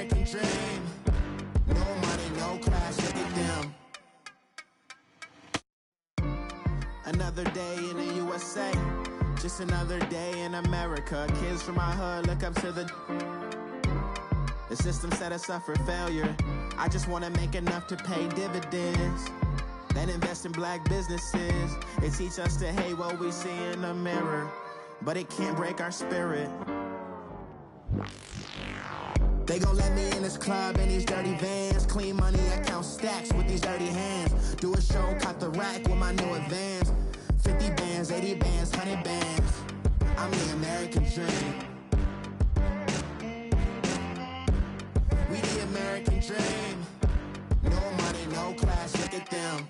American dream. No money, no class, look at them. Another day in the USA, just another day in America. Kids from my hood look up to the system set us up for failure. I just wanna make enough to pay dividends, then invest in black businesses. They teach us to hate what we see in the mirror, but it can't break our spirit. They gon' let me in this club in these dirty vans. Clean money, I count stacks with these dirty hands. Do a show, cut the rack with my new advance. 50 bands, 80 bands, 100 bands. I'm the American dream. We the American dream. No money, no class, look at them.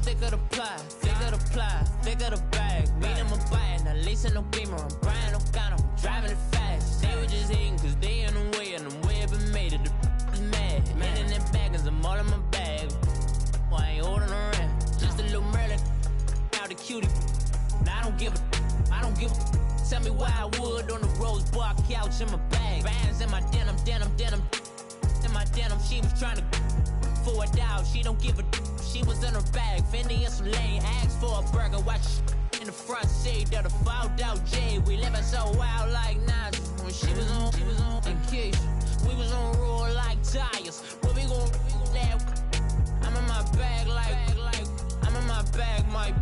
Thicker the pie, thicker the bag. Meet them a buying, at least in no beamer. I'm Brian O'Connor, I'm driving it fast. They were just hating cause they in the way, and the way I've been made it, the is mad. Hitting them baggins, I'm all in my bag. Well, I ain't holding around, just a little Merlin, out the cutie. Now I don't give a. Tell me why I would on the rose bar couch in my bag. Bands in my denim. In my denim, she was trying to for a doubt, she don't give a. She was in her bag, Fendi and some lane. Asked for a burger, watch in the front seat of the fouled out J. We living so wild like Nas. When she was on vacation, we was on roll like tires. Where we gon' let? I'm in my bag like I'm in my bag, my.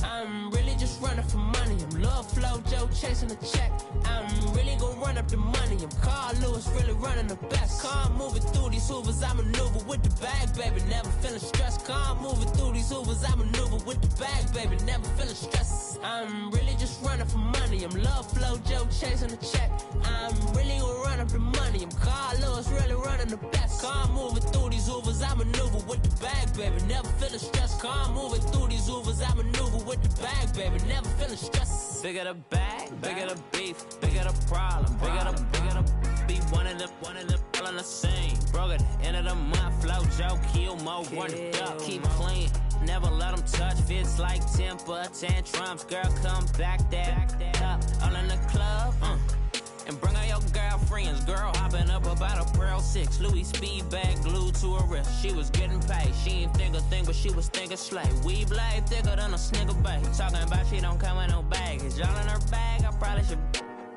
I'm really just running for money. I'm Love Flow Joe chasing the check. I'm really gon' run up the money. I'm Carl Lewis, really running the best. Car moving through these hoovers, I maneuver with the bag, baby. Never feeling stressed. Car moving through these hoovers, I maneuver with the bag, baby. Never feeling stressed. I'm really just running for money. I'm Love Flow Joe chasing the check. I'm really gon' run up the money. I'm Carl Lewis, really running the best. Car moving through these hoovers, I maneuver with the bag, baby. Never feeling stressed. Car moving through these hoovers, I maneuver with the bag, baby. Never feeling stressed. Bigger the bag, bigger the beef, bigger the problem, bigger the be one of the all in the same. Broke at the end of the month, flow Joe, kill mo, run it up, keep clean. Never let them touch, fits like temper tantrums. Girl, come back that up, all in the club, and bring out your girlfriends. Girl hopping up about a Pearl 6 Louis speed bag glued to her wrist. She was getting paid, she ain't think a thing, but she was thinking slay. We blade thicker than a snigger bag. Talking about she don't come with no baggage. All in her bag, I probably should.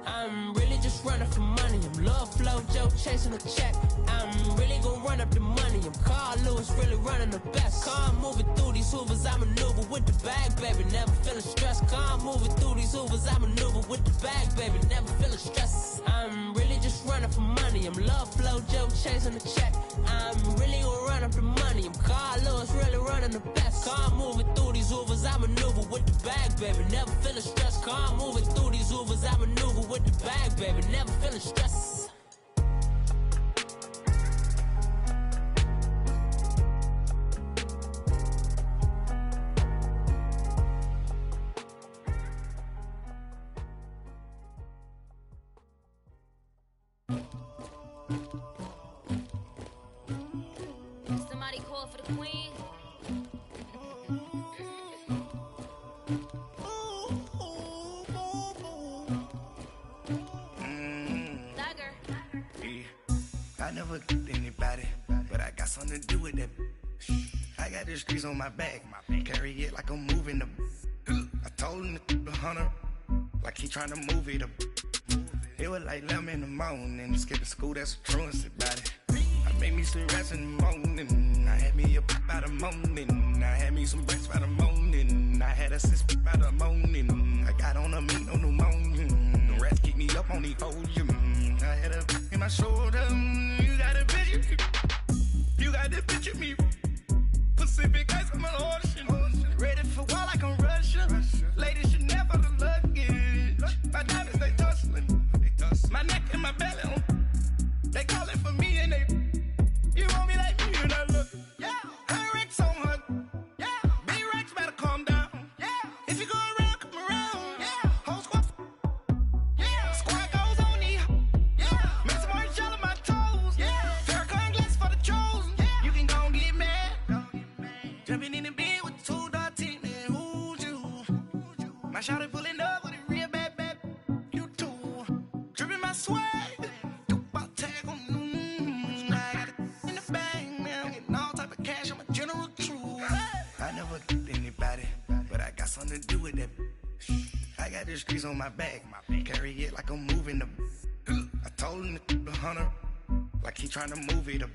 I'm really just running for money. I'm Love Flow Joe chasing the check. I'm really gon' run up the money. I'm Carl Lewis, really running the best. Car moving through these hoovers, I maneuver with the bag, baby. Never feeling stressed. Car moving through these hoovers, I maneuver with the bag, baby. Never feeling stressed. I'm really just running for money. I'm Love Flow Joe chasing the check. I'm really gon' run up the money. I'm Carl Lewis, really running the best. Car moving through these hoovers, I maneuver with the bag, baby. Never feeling stressed. Car moving through these hoovers, I maneuver with the bag, baby. Never feeling stressed. Somebody call for the queen. I never anybody, but I got something to do with that. I got the streets on my back, carry it like I'm moving the. I told him the hunter, like he trying to move it up. It was like 11 in the morning, skipping school, that's a truancy about it. I made me some rest in the morning, I had me a pop by the morning, I had me some breaks by the morning, I had a sis by the morning, I got on a meat, no pneumonia, the rats keep me up on the podium, I had a in my shoulder, you got a picture, you got the picture me, Pacific ice on my ocean, ready for war like I'm Russia, ladies should never the luggage, my diamonds they tussling, my neck and my belly on, they calling for me and they, you want me like me and I look, yeah, her Rex on her, yeah, be something to do with that. I got the streets on my back, carry it like I'm moving the. I told him the hunter, like he trying to move it up.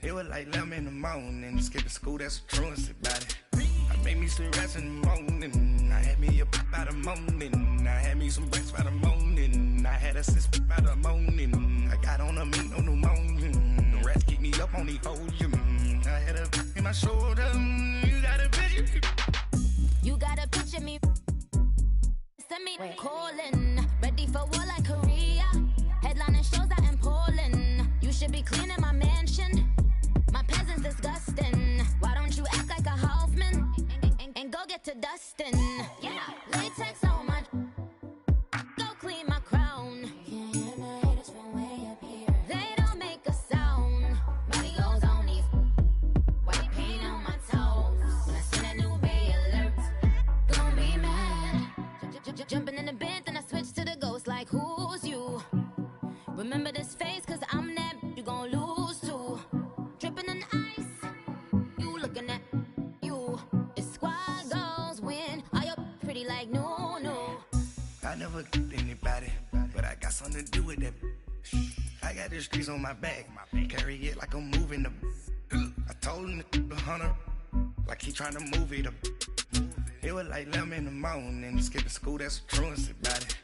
It was like 11 in the morning, skipping school, that's a truancy about it. I made me some rest in the morning, I had me a pop by the morning, I had me some breaks by the morning, I had a sis by the morning, I got on a meat, no pneumonia, the rats keep me up on the podium, I had a in my shoulder, you got a picture. You got a picture me. Send me calling, ready for war like Korea. Headlining shows out in Poland. You should be cleaning my mansion. My peasants disgusting. Why don't you act like a Hoffman and go get to dustin'? Yeah, latex on my. Go clean my crown. Can't hear my haters from way up here. They don't make a sound. Money goes on these. White paint on my toes. When I send a new bay alert, gon' be mad. Jumping in the bed, then I switch to the ghost like who's you? Remember this face, cause I'm that you gon' lose too. Dripping in ice, you looking at you. It's squad goals win. Are you pretty like no? I never anybody, but I got something to do with that. I got the streets on my back, carry it like I'm moving the. I told him the hunter, like he trying to move it up. It was like 11 in the morning, skipping school, that's a truancy about it.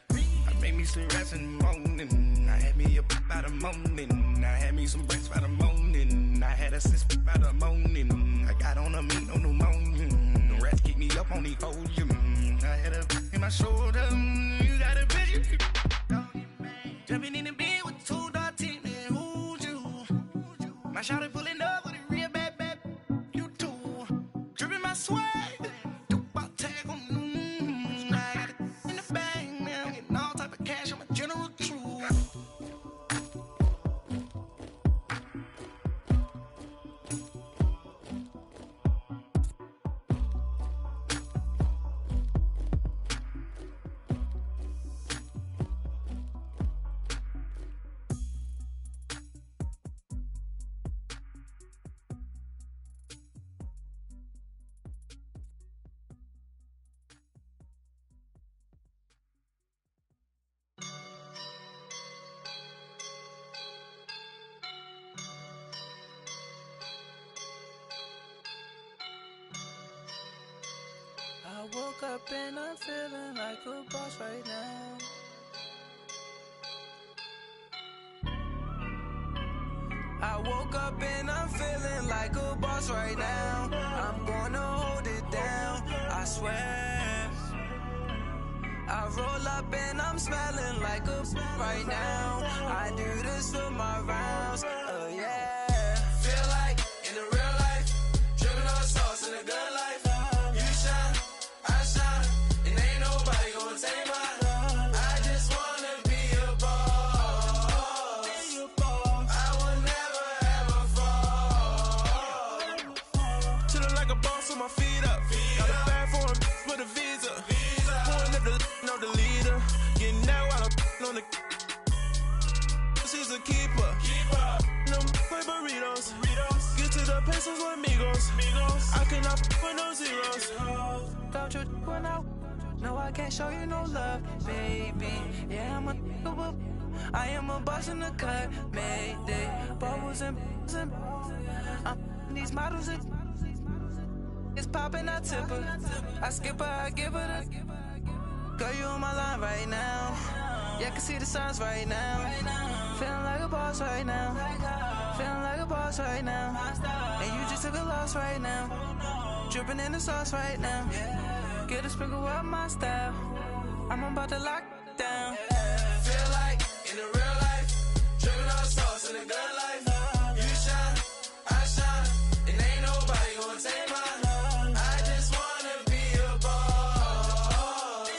I made me some rest in the morning, I had me a pop by the morning, I had me some breaks by the morning, I had a sis by the morning, I got on a meat, no pneumonia, the rats keep me up on the podium, I had a in my shoulder, you got a picture. Jumping in the bed with 2 dark teeth, man, who's you? My shawty pulling up with a real bad, you too. Dripping my swag. I woke up and I'm feeling like a boss right now. I woke up and I'm feeling like a boss right now. I'm gonna hold it down, I swear. I roll up and I'm smelling like a right now. I do this for my rounds, oh yeah. Feel like in the real life, dripping on sauce in the good life. You shine, I shine, and ain't nobody gonna take mine. I just wanna be a boss. I will never ever fall. Chillin' like a boss with my feet up. Got a bag for him with a visa. Pulling up the leader. Getting that while I'm on the. She's a keeper. No play burritos. Get to the pesos with amigos. I cannot with no zeros. Don't you run out? No, I can't show you no love, baby. Yeah, I am a boss in the cut, mayday. Bubbles and I'm these models. It's popping, I tip her. I skip her, I give her the. Girl, you on my line right now. Yeah, I can see the signs right now. Feeling like a boss right now. Feeling like a boss right now. And you just took a loss right now. Dripping in the sauce right now. Get a sprinkle up my style. I'm about to lock down. Feel like in the real life, dripping on sauce in the good life. You shine, I shine, and ain't nobody gonna take mine. I just wanna be a boss.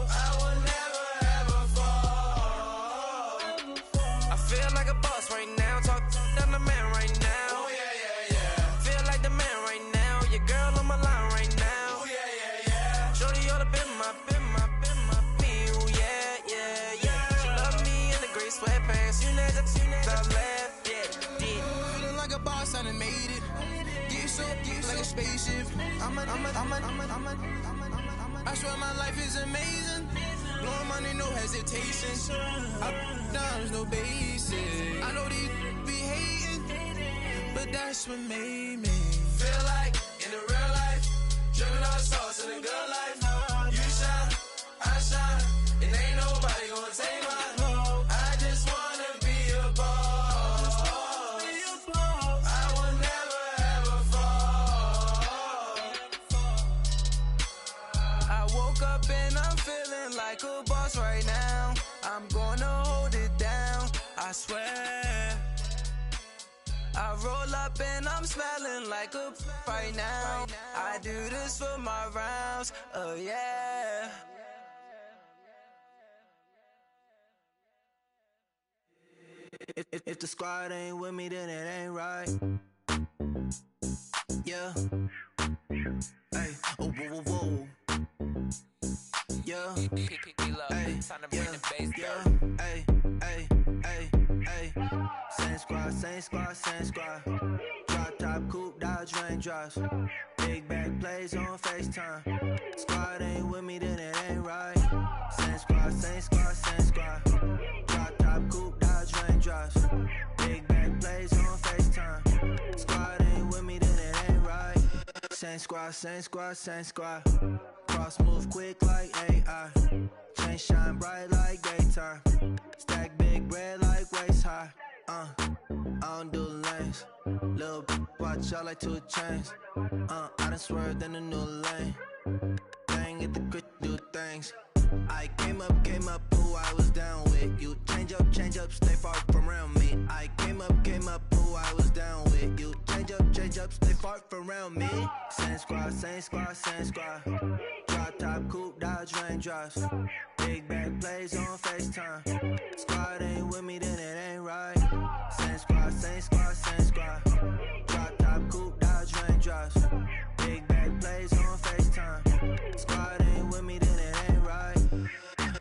I will never ever fall. I feel like a boss right now. Talk down the man right now. Oh yeah. Feel like the man right now. Your girl on my line right now. Oh yeah. Shorty oughta been my me. Oh yeah. She love me in the gray sweatpants. You never left. boss, I done made it. Get so like a spaceship. I swear my life is amazing. Blowing money, no hesitation. Up, downs, no basic. I know these be hating, but that's what made me feel like in the real life. Driven all the sauce in the good life. You shine, I shine, and ain't nobody gonna take mine. I just wanna be a boss. I will never ever fall. I woke up and I'm feeling like a boss right now. I'm gonna hold it down, I swear. I roll up and I'm smelling like a right now. I do this for my rounds, oh yeah. If the squad ain't with me, then it ain't right. Yeah. Hey, oh, whoa, whoa, whoa. Yeah. Hey, yeah. Hey, hey, hey, hey. Same squad, same squad, same squad. Drop top, coupe, Dodge raindrops. Big back plays on FaceTime. Squad ain't with me, then it ain't right. Same squad, same squad, same squad. Drop top, coupe, Dodge raindrops. Big back plays on FaceTime. Squad ain't with me, then it ain't right. Same squad, same squad, same squad. Cross move quick like AI. Chain shine bright like daytime. Stack big bread like waist high. I don't do lanes. Little watch out like 2 chains. I done swerved in a new lane. Bang at the grit, do things. I came up, who I was down with. You change up, stay far from around me. I came up, who I was down with. You change up, stay far from around me. Same squad, same squad, same squad. Drop top, coupe, Dodge raindrops. Big back plays on FaceTime. Squad ain't with me, then it ain't right. Same squad, same squad, same squad. Drop top, coupe, Dodge raindrops. Big back plays on FaceTime. Squad ain't with me, then it ain't right.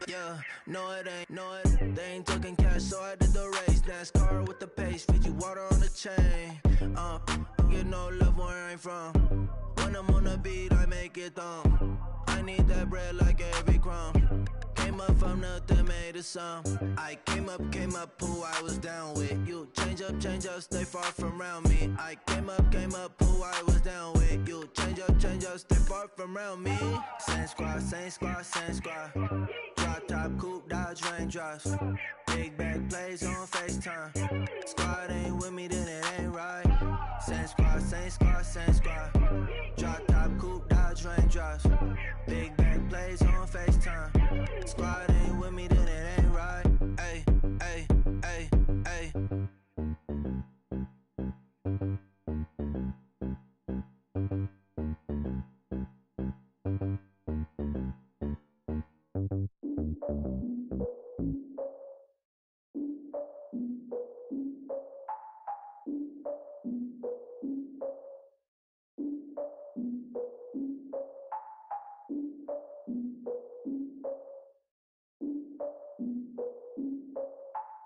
Yeah, no it ain't, no it. They ain't talking cash, so I did the race. NASCAR with the pace, feed you water on the chain. Get no love where I'm from. When I'm on the beat, I make it thumb. I need that bread like every crumb. Came up from nothing, made a sum. I came up, who I was down with. You change up, stay far from around me. I came up, who I was down with. You change up, stay far from around me. Same squad, same squad, same squad. Drop top, coupe, Dodge raindrops. Big back plays on FaceTime. Squad ain't with me, then it ain't right. Same squad, same squad, same squad. Drop top, coupe, Dodge raindrops. Big back plays on FaceTime. Squad ain't with me, then it ain't right. Ay, ay, ay, ay.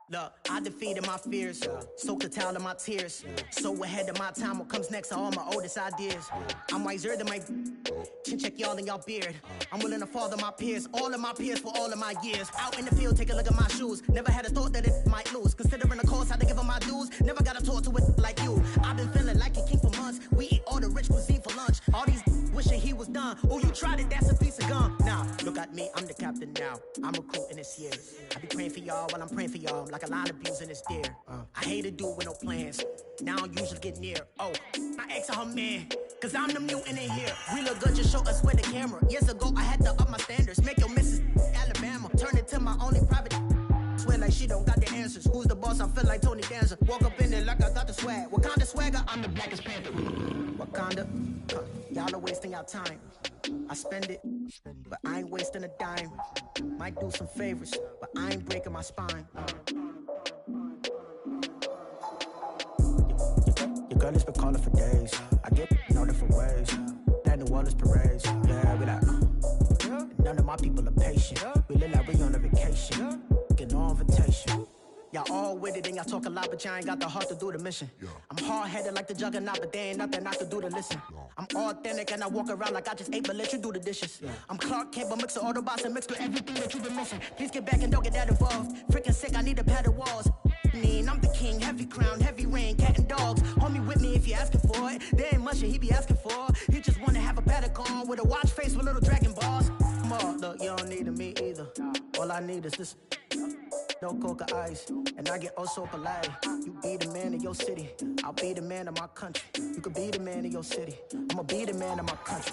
Look, I defeated my fears, soaked the towel of my tears. So ahead of my time, what comes next are all my oldest ideas. I'm wiser than my chin check y'all in y'all beard. I'm willing to father my peers, all of my peers for all of my years. Out in the field, take a look at my shoes. Never had a thought that it might lose. Considering the cost, how to give them my dues. Never got to talk to it like you. I've been feeling like a king for months. We eat all the rich cuisine for lunch. All these wishing he was done. Oh, you tried it, that's a piece of gum. Now, look at me, I'm the captain now. I'm recruiting this year. I be praying for y'all while I'm praying for y'all. Like a line of abusing this deer. I hate to do with no plans. Now I usually get near. Oh, my ex are her man. Cause I'm the mutant in here. We look good, just show us where the camera. Years ago, I had to up my standards. Make your missus Alabama. Turn it to my only private. Swear like she don't got the answers. Who's the boss? I feel like Tony Danza. Walk up in there like I got the swag. What kind of swagger? I'm the blackest panther. Wakanda. Y'all are wasting our time. I spend it, but I ain't wasting a dime. Might do some favors, but I ain't breaking my spine. Your girl has been calling for days. I get in all different ways. That New Orleans parades. Yeah, we like, none of my people are patient. We live like we on a vacation. Get no invitation. Y'all all with it and y'all talk a lot, but y'all ain't got the heart to do the mission. I'm Hard-headed like the juggernaut, but there ain't nothing I can do to listen. I'm authentic and I walk around like I just ate, but let you do the dishes. I'm Clark Kent, but mix the Autobots and mix with everything that you've been missing. Please get back and don't get that involved. Freaking sick, I need a pad of walls. I'm the king, heavy crown, heavy rain, cat and dogs. Homie with me if you asking for it. There ain't much that he be asking for. He just wanna have a paddock on with a watch face with little dragon balls. Look, you don't need me either. All I need is this. No coca ice, and I get oh so polite. You be the man of your city, I'll be the man of my country. You could be the man of your city, I'ma be the man of my country.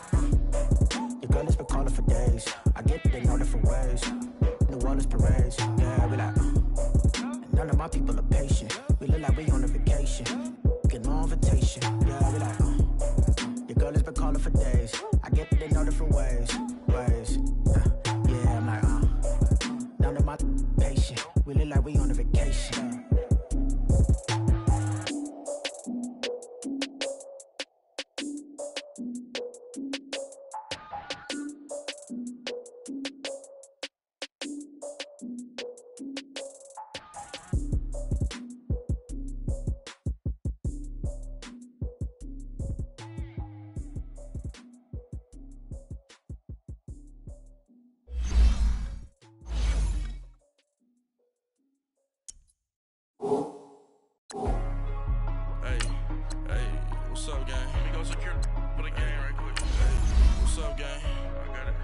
Your girl has been calling for days. I get they know different ways. New Orleans parades, yeah, we like. And none of my people are patient. We look like we on a vacation. Get no invitation, yeah, we like. Your girl has been calling for days. I get they know different ways. Yeah, I'm like, none of my patient. We look like we on a vacation. What's up, gang? Let me go secure for the game right quick. Hey, what's up, gang? I got it.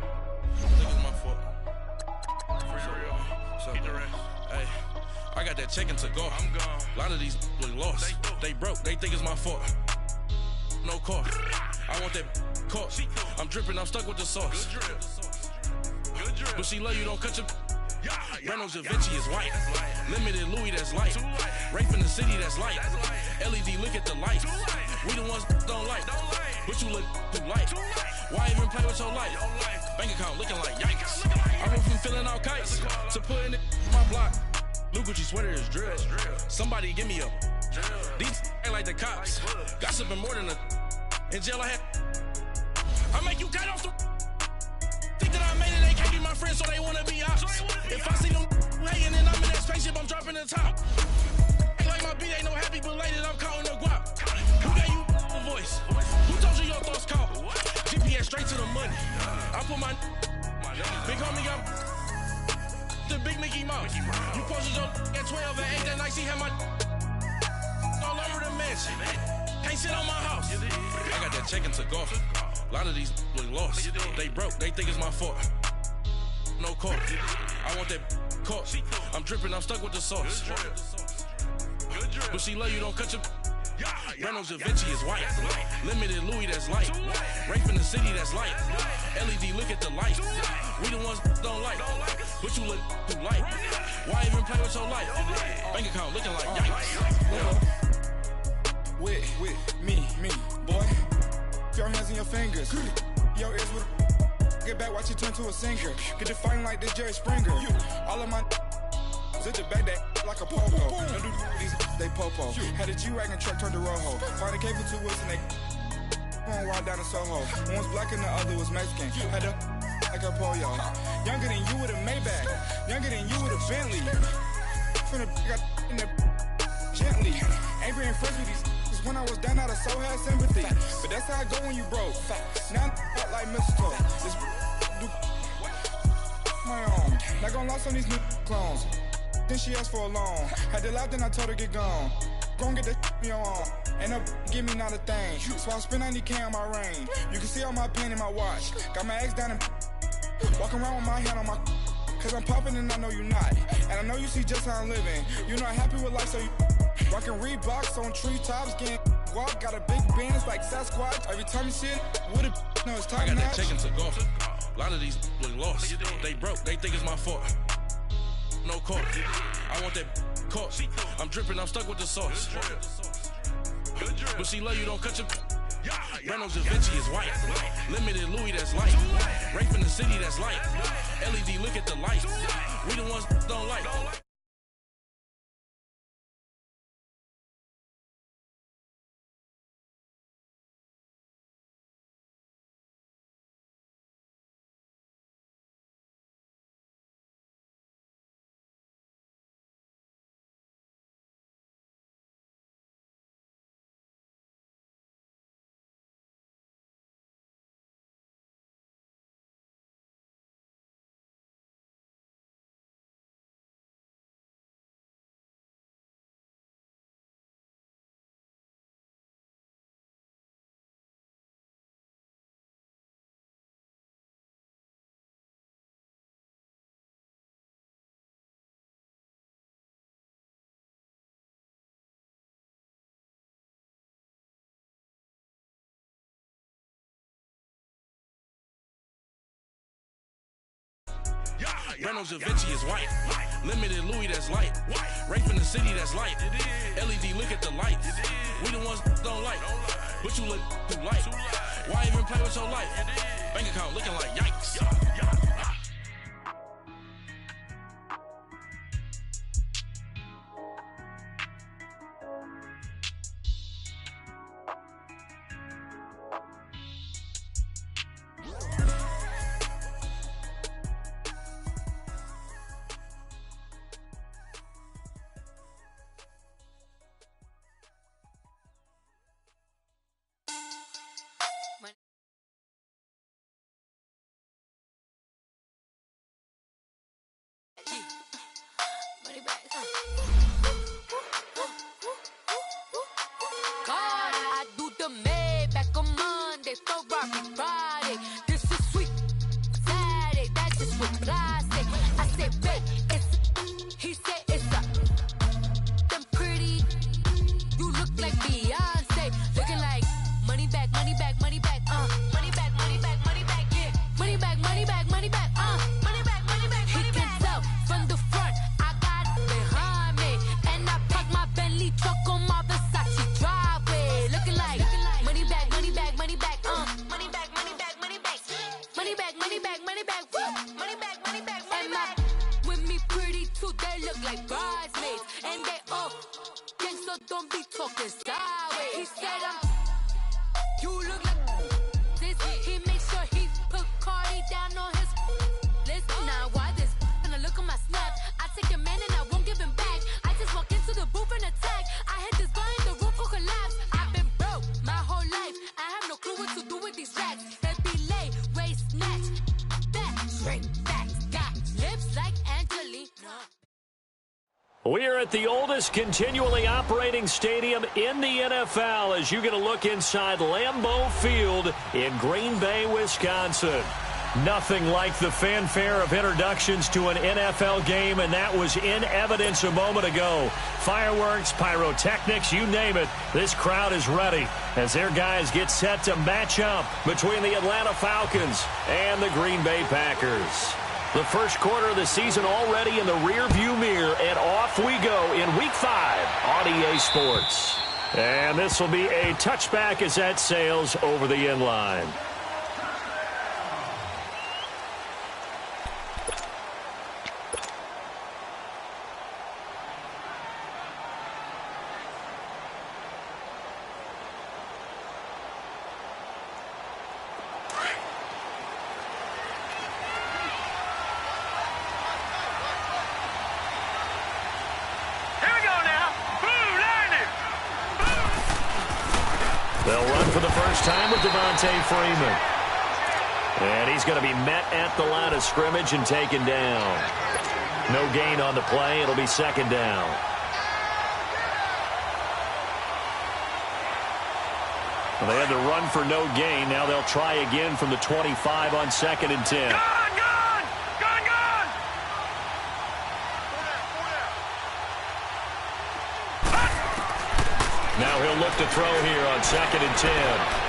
I think it's my fault. For real. What's up, the rest. Hey, I got that chicken to go. I'm gone. A lot of these look lost. They broke. They think it's my fault. No car. I want that caught. I'm dripping. I'm stuck with the sauce. Good drip. Good drip. But she love you. Don't cut your. Reynolds Da Vinci is white. Limited Louis, that's light. Rape in the city, that's light. LED, look at the light. We the ones don't like. But you look too light. Why even play with your life? Bank account looking like yikes. I went from filling out kites to putting it in my block. Blue Gucci sweater is drill. Somebody give me a. These ain't like the cops. Gossiping more than a. In jail I had. I make you cut off the. Think that I made it, they can't be my friends, so they wanna be ops. If I see them hating and I'm in that spaceship, I'm dropping the top. Ain't like my beat, ain't no happy belated, I'm counting the guap. Who gave you a voice? Who told you your thoughts count? GPS straight to the money. I put my big homie got the big Mickey Mouse. You posted your at 12 and 8 that night, she had my all over the mansion. Can't sit on my house. I got that chicken to go. A lot of these look lost. They broke, they think it's my fault. No car. I want that caught. I'm dripping, I'm stuck with the sauce. But she love you, don't cut your. Reynolds Da Vinci is white. Limited Louis, that's light. Rape in the city, that's light. LED, look at the light. We the ones don't like. But you look too light. Why even play with your life? Bank account looking like yikes. With me, boy. Your hands and your fingers. Your ears with get back, watch it turn to a singer. Get the fighting like this Jerry Springer. All of my zit the back that like a popo. Don't do these they popo. Had a G-Wagon truck turned to Rojo. Find a cable 2 wheels and they going wild down in Soho. One was black and the other was Mexican. Had a like a pollo. Younger than you with a Maybach. Younger than you with a Bentley. From the got in the gently. Ain't being friends with these. When I was down, I so had sympathy. But that's how I go when you broke. Now I'm like mistletoe. This do my own. Not gonna lost on these new clones. Then she asked for a loan. Had to laugh, then I told her get gone. Gon' get that me on. Ain't no give me not a thing. So I spend 90K on my range. You can see all my pen in my watch. Got my ex down and walking around with my hand on my. Cause I'm popping and I know you not. And I know you see just how I'm living. You're not happy with life, so you. Rockin' Reeboks on treetops, getting walk, got a big bands like Sasquatch. Every time you see it, with it, no, it's time. I got that chicken to go. A lot of these look lost. They broke, they think it's my fault. No car. I want that caught. I'm dripping, I'm stuck with the sauce. But she love you, don't cut your. Reynolds Da Vinci is white. Limited Louis, that's light. Rape in the city, that's light. LED, look at the light. We the ones don't like. Brando Da Vinci is white. Limited Louis, that's light. Rafe in the city, that's light. LED, look at the lights. We the ones don't like. But you look too light. Why even play with your life? Bank account looking like yikes. We're at the oldest continually operating stadium in the NFL as you get a look inside Lambeau Field in Green Bay, Wisconsin. Nothing like the fanfare of introductions to an NFL game, and that was in evidence a moment ago. Fireworks, pyrotechnics, you name it. This crowd is ready as their guys get set to match up between the Atlanta Falcons and the Green Bay Packers. The first quarter of the season already in the rearview mirror, and off we go in Week 5 on EA Sports. And this will be a touchback as that sails over the end line. Freeman. And he's going to be met at the line of scrimmage and taken down. No gain on the play. It'll be second down. Well, they had the run for no gain. Now they'll try again from the 25 on 2nd and 10. Now he'll look to throw here on 2nd and 10.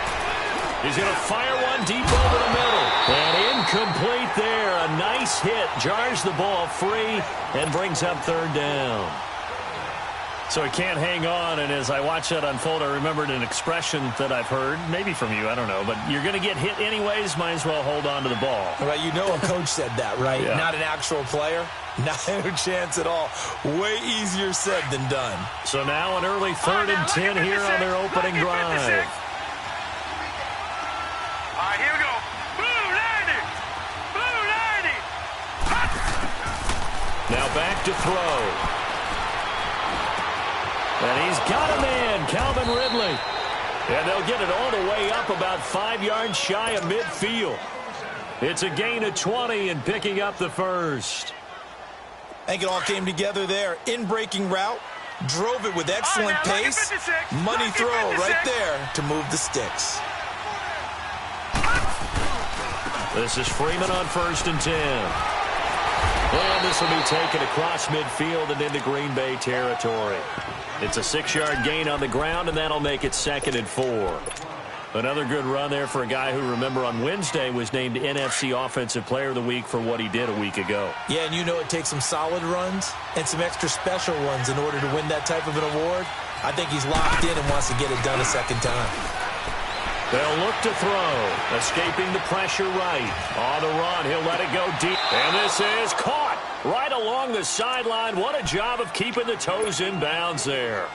He's going to fire one deep over the middle. And incomplete there. A nice hit. Jars the ball free and brings up third down. So he can't hang on. And as I watch that unfold, I remembered an expression that I've heard, maybe from you, I don't know. But you're going to get hit anyways, might as well hold on to the ball. Right, you know a coach said that, right? Yeah. Not an actual player. Not a chance at all. Way easier said than done. So now an early 3rd and 10 here on their opening drive. All right, here we go. Boo, Landy! Boo, Landy! Now back to throw. And he's got a man, Calvin Ridley. And they'll get it all the way up about 5 yards shy of midfield. It's a gain of 20 and picking up the first. I think it all came together there. In-breaking route, drove it with excellent pace. Money throw right there to move the sticks. This is Freeman on 1st and 10. And this will be taken across midfield and into Green Bay territory. It's a 6-yard gain on the ground, and that'll make it 2nd and 4. Another good run there for a guy who, remember, on Wednesday was named NFC Offensive Player of the Week for what he did a week ago. Yeah, and you know it takes some solid runs and some extra special ones in order to win that type of an award. I think he's locked in and wants to get it done a second time. They'll look to throw. Escaping the pressure right. On the run, he'll let it go deep. And this is caught right along the sideline. What a job of keeping the toes in bounds there.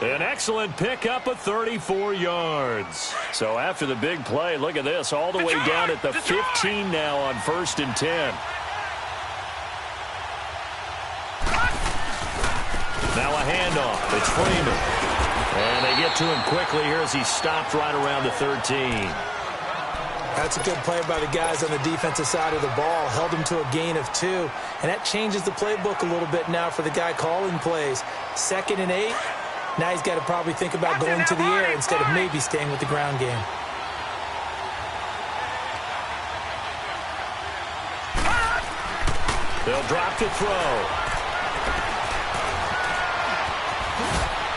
An excellent pickup of 34 yards. So after the big play, look at this, all the way down at the 15 now on 1st and 10. Now a handoff. It's Freeman. And they get to him quickly here as he stopped right around the 13. That's a good play by the guys on the defensive side of the ball. Held him to a gain of 2. And that changes the playbook a little bit now for the guy calling plays. 2nd and 8. Now he's got to probably think about going to the air instead of maybe staying with the ground game. They'll drop to throw.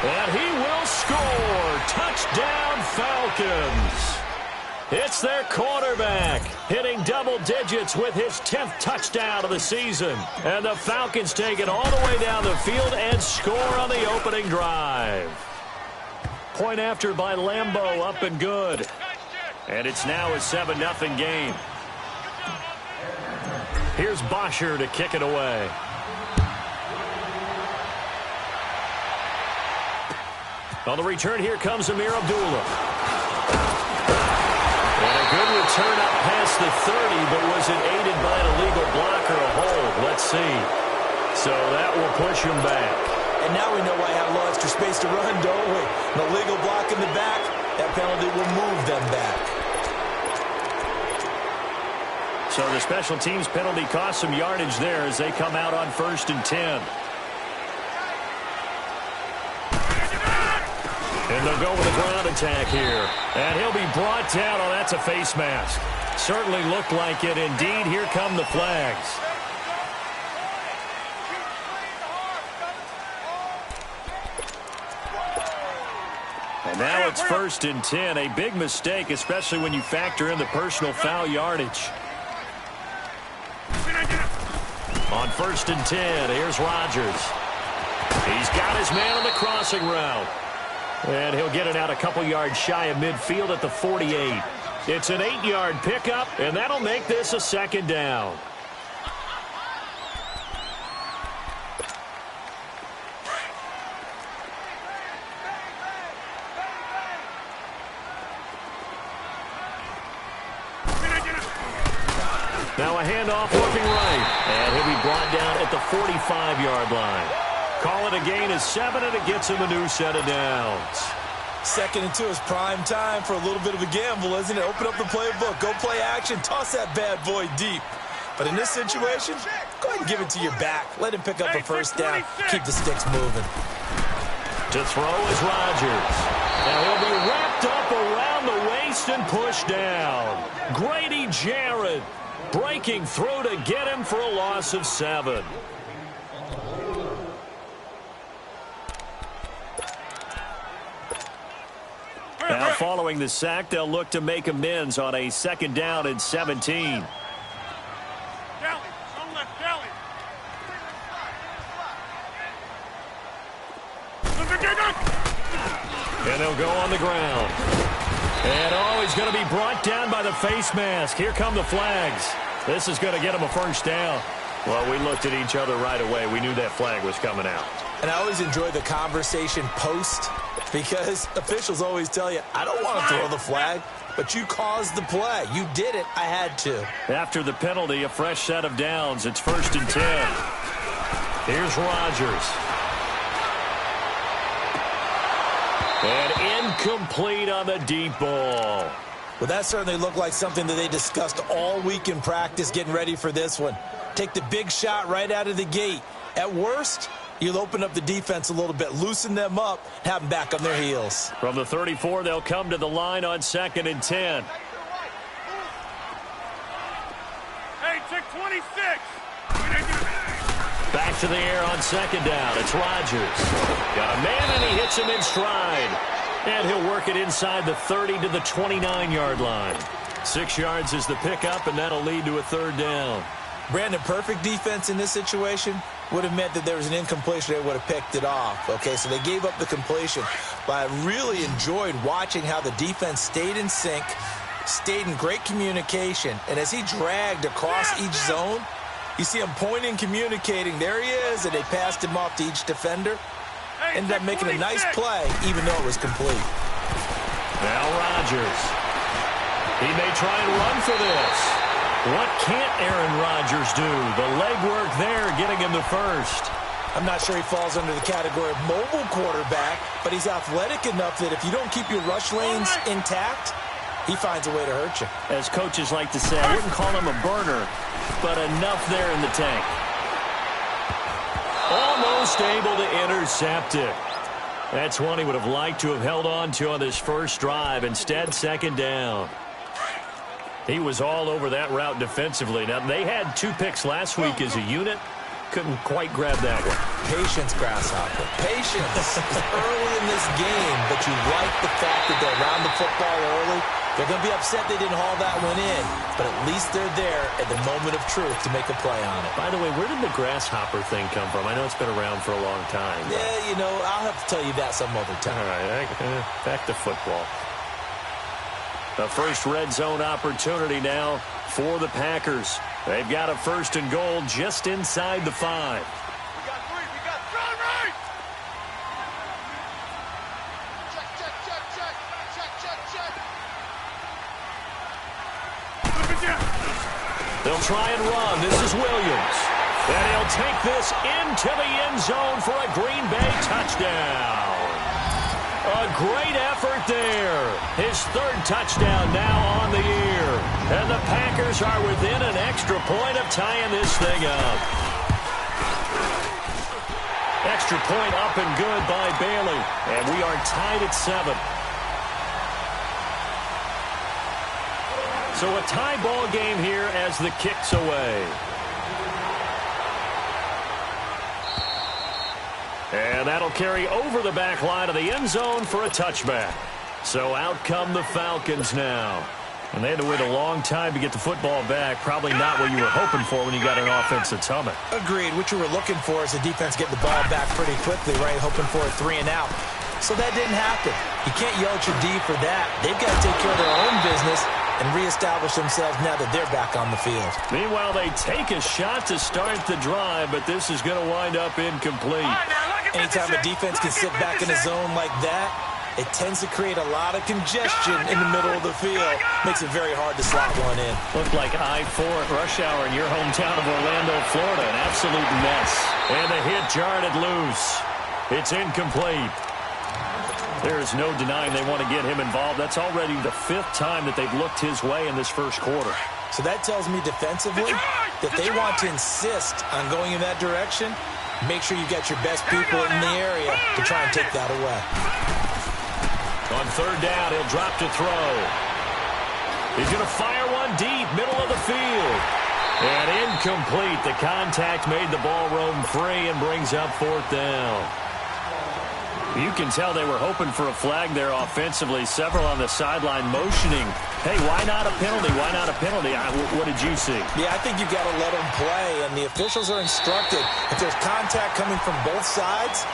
And he will score. Touchdown, Falcons. It's their quarterback hitting double digits with his 10th touchdown of the season. And the Falcons take it all the way down the field and score on the opening drive. Point after by Lambeau, up and good. And it's now a 7-0 game. Here's Bosher to kick it away. On the return, here comes Amir Abdullah. And a good return up past the 30, but was it aided by an illegal block or a hold? Let's see. So that will push him back. And now we know why I have a little extra space to run, don't we? An illegal block in the back, that penalty will move them back. So the special teams penalty cost some yardage there as they come out on 1st and 10. And they'll go with a ground attack here. And he'll be brought down. Oh, that's a face mask. Certainly looked like it. Indeed, here come the flags. And now it's 1st and 10. A big mistake, especially when you factor in the personal foul yardage. On 1st and 10, here's Rodgers. He's got his man on the crossing route. And he'll get it out a couple yards shy of midfield at the 48. It's an 8-yard pickup, and that'll make this a 2nd down. Now a handoff looking right. And he'll be brought down at the 45-yard line. Call it a gain of 7, and it gets him a new set of downs. 2nd and 2 is prime time for a little bit of a gamble, isn't it? Open up the playbook, go play action, toss that bad boy deep. But in this situation, go ahead and give it to your back. Let him pick up a 1st down. Keep the sticks moving. To throw is Rodgers. Now he'll be wrapped up around the waist and pushed down. Grady Jarrett breaking through to get him for a loss of 7. Now following the sack, they'll look to make amends on a 2nd down and 17. And they'll go on the ground. And oh, he's going to be brought down by the face mask. Here come the flags. This is going to get him a 1st down. Well, we looked at each other right away. We knew that flag was coming out. And I always enjoy the conversation post, because officials always tell you, I don't want to throw the flag, but you caused the play. You did it. I had to. After the penalty, a fresh set of downs. It's 1st and 10. Here's Rodgers. And incomplete on the deep ball. Well, that certainly looked like something that they discussed all week in practice getting ready for this one. Take the big shot right out of the gate. At worst, you'll open up the defense a little bit, loosen them up, have them back on their heels. From the 34, they'll come to the line on 2nd and 10. Hey, check 26. Back to the air on 2nd down. It's Rodgers. Got a man, and he hits him in stride. And he'll work it inside the 30 to the 29-yard line. 6 yards is the pickup, and that'll lead to a third down. Brandon, perfect defense in this situation would have meant that there was an incompletion. They would have picked it off. Okay, so they gave up the completion. But I really enjoyed watching how the defense stayed in sync, stayed in great communication. And as he dragged across each zone, you see him pointing, communicating. There he is, and they passed him off to each defender. Ended up making a nice play, even though it was complete. Now Rodgers. He may try and run for this. What can't Aaron Rodgers do? The legwork there, getting him the first. I'm not sure he falls under the category of mobile quarterback, but he's athletic enough that if you don't keep your rush lanes intact, he finds a way to hurt you. As coaches like to say, I wouldn't call him a burner, but enough there in the tank. Almost able to intercept it. That's one he would have liked to have held on to on this first drive. Instead, second down. He was all over that route defensively. Now, they had 2 picks last week as a unit. Couldn't quite grab that one. Patience, Grasshopper. Patience is early in this game, but you like the fact that they're around the football early. They're going to be upset they didn't haul that one in, but at least they're there at the moment of truth to make a play on it. By the way, where did the grasshopper thing come from? I know it's been around for a long time. Yeah, you know, I'll have to tell you that some other time. All right, back to football. The first red zone opportunity now for the Packers. They've got a first and goal just inside the 5. We got 3. We got run right. Check. They'll try and run. This is Williams. And he'll take this into the end zone for a Green Bay touchdown. A great effort there. His 3rd touchdown now on the year. And the Packers are within an extra point of tying this thing up. Extra point up and good by Bailey. And we are tied at 7. So a tie ball game here as the kick's away. And that'll carry over the back line of the end zone for a touchback. So out come the Falcons now. And they had to wait a long time to get the football back. Probably not what you were hoping for when you got an offense that's humming. Agreed. What you were looking for is the defense getting the ball back pretty quickly, right? Hoping for a 3 and out. So that didn't happen. You can't yell at your D for that. They've got to take care of their own business and reestablish themselves now that they're back on the field. Meanwhile, they take a shot to start the drive, but this is going to wind up incomplete. Anytime a defense can sit back in a zone like that, it tends to create a lot of congestion in the middle of the field. Makes it very hard to slot one in. Looked like I-4 at rush hour in your hometown of Orlando, Florida. An absolute mess. And the hit jarred it loose. It's incomplete. There's no denying they want to get him involved. That's already the 5th time that they've looked his way in this first quarter. So that tells me defensively that they want to insist on going in that direction. Make sure you get your best people in the area to try and take that away. On 3rd down, he'll drop to throw. He's going to fire one deep, middle of the field. And incomplete. The contact made the ball roam free and brings up 4th down. You can tell they were hoping for a flag there offensively. Several on the sideline motioning. Hey, why not a penalty? Why not a penalty? What did you see? Yeah, I think you've got to let them play, and the officials are instructed. If there's contact coming from both sides,